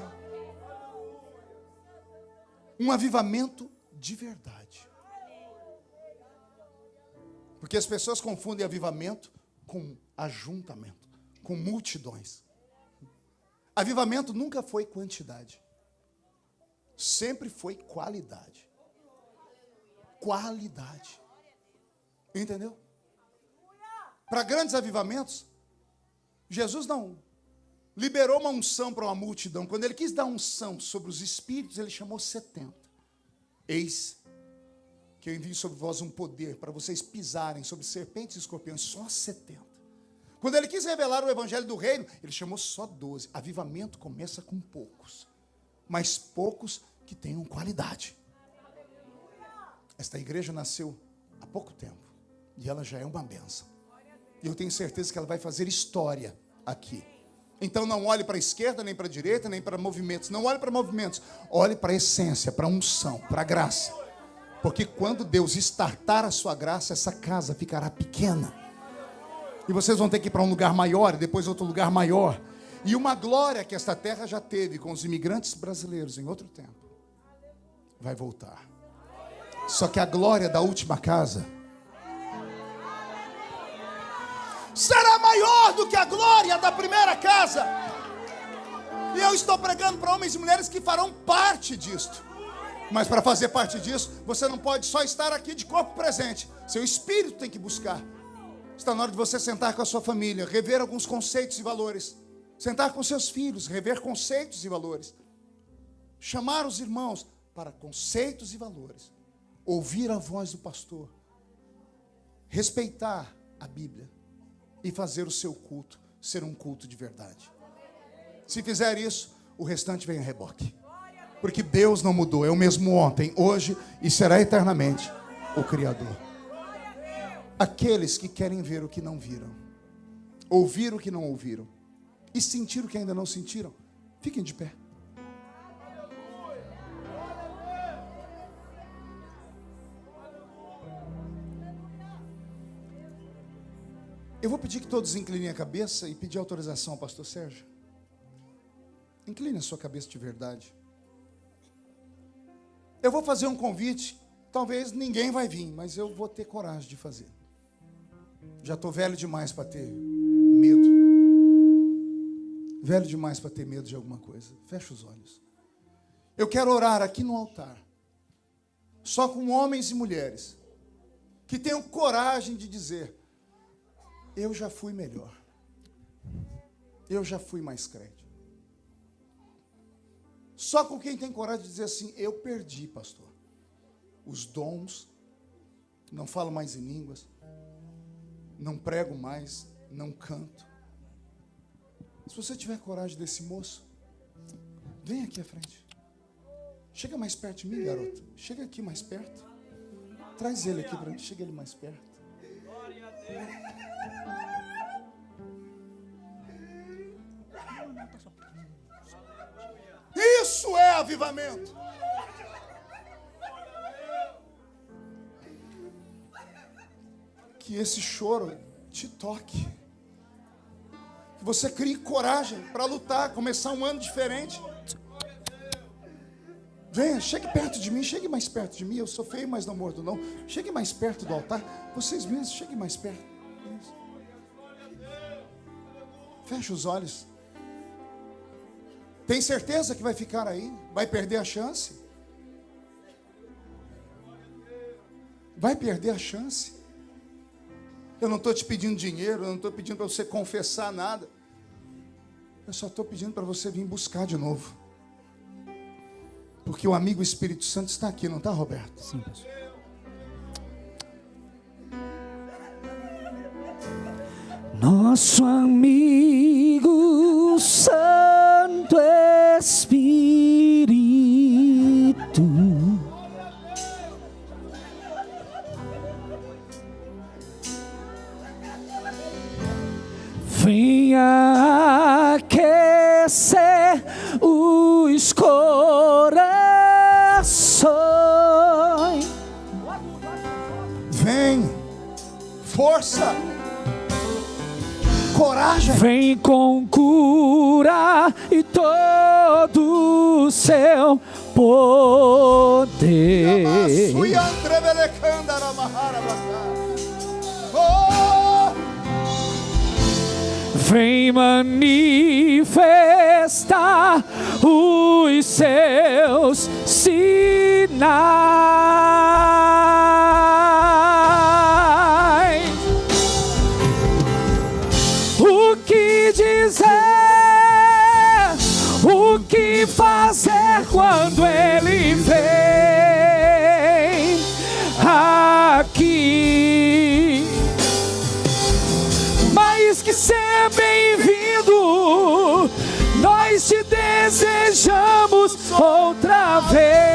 S1: um avivamento de verdade. Porque as pessoas confundem avivamento com ajuntamento, com multidões. Avivamento nunca foi quantidade, sempre foi qualidade. Qualidade. Entendeu? Para grandes avivamentos, Jesus não liberou uma unção para uma multidão. Quando ele quis dar unção sobre os espíritos, ele chamou 70. Eis que eu envio sobre vós um poder para vocês pisarem sobre serpentes e escorpiões, só 70. Quando ele quis revelar o evangelho do reino, ele chamou só 12. Avivamento começa com poucos, mas poucos que tenham qualidade. Esta igreja nasceu há pouco tempo e ela já é uma bênção. E eu tenho certeza que ela vai fazer história aqui. Então não olhe para a esquerda, nem para a direita, nem para movimentos. Não olhe para movimentos. Olhe para a essência, para a unção, para a graça. Porque quando Deus estartar a sua graça, essa casa ficará pequena. E vocês vão ter que ir para um lugar maior, e depois outro lugar maior. E uma glória que esta terra já teve com os imigrantes brasileiros em outro tempo, vai voltar. Só que a glória da última casa será maior do que a glória da primeira casa. E eu estou pregando para homens e mulheres que farão parte disto. Mas para fazer parte disso, você não pode só estar aqui de corpo presente. Seu espírito tem que buscar. Está na hora de você sentar com a sua família, rever alguns conceitos e valores. Sentar com seus filhos, rever conceitos e valores. Chamar os irmãos para conceitos e valores. Ouvir a voz do pastor. Respeitar a Bíblia. E fazer o seu culto ser um culto de verdade. Se fizer isso, o restante vem a reboque. Porque Deus não mudou, é o mesmo ontem, hoje e será eternamente o Criador. Aqueles que querem ver o que não viram, ouvir o que não ouviram e sentir o que ainda não sentiram, fiquem de pé. Eu vou pedir que todos inclinem a cabeça e pedir autorização ao pastor Sérgio. Incline a sua cabeça de verdade. Eu vou fazer um convite, talvez ninguém vai vir, mas eu vou ter coragem de fazer. Já estou velho demais para ter medo. Velho demais para ter medo de alguma coisa. Fecha os olhos. Eu quero orar aqui no altar, só com homens e mulheres, que tenham coragem de dizer: eu já fui melhor. Eu já fui mais crente. Só com quem tem coragem de dizer assim: eu perdi, pastor, os dons, não falo mais em línguas, não prego mais, não canto. Se você tiver coragem desse moço, vem aqui à frente. Chega mais perto de mim, garoto. Chega aqui mais perto. Traz ele aqui para mim. Chega ele mais perto. Isso é avivamento. Que esse choro te toque. Que você crie coragem para lutar, começar um ano diferente. Venha, chegue perto de mim, chegue mais perto de mim. Eu sou feio, mas não mordo não. Chegue mais perto do altar. Vocês mesmos, cheguem mais perto. Isso. Feche os olhos. Tem certeza que vai ficar aí? Vai perder a chance? Vai perder a chance? Eu não estou te pedindo dinheiro, eu não estou pedindo para você confessar nada. Eu só estou pedindo para você vir buscar de novo. Porque o amigo Espírito Santo está aqui, não está, Roberto?
S2: Sim, pastor. Nosso amigo Santo Espírito venha aquecer os corações.
S1: Vem, força, coragem.
S2: Vem com cura e todo o seu poder.
S1: Oh!
S2: Vem manifestar os seus sinais. O que dizer, o que fazer quando Ele vem aqui? Mais que ser bem-vindo, nós te desejamos outra vez.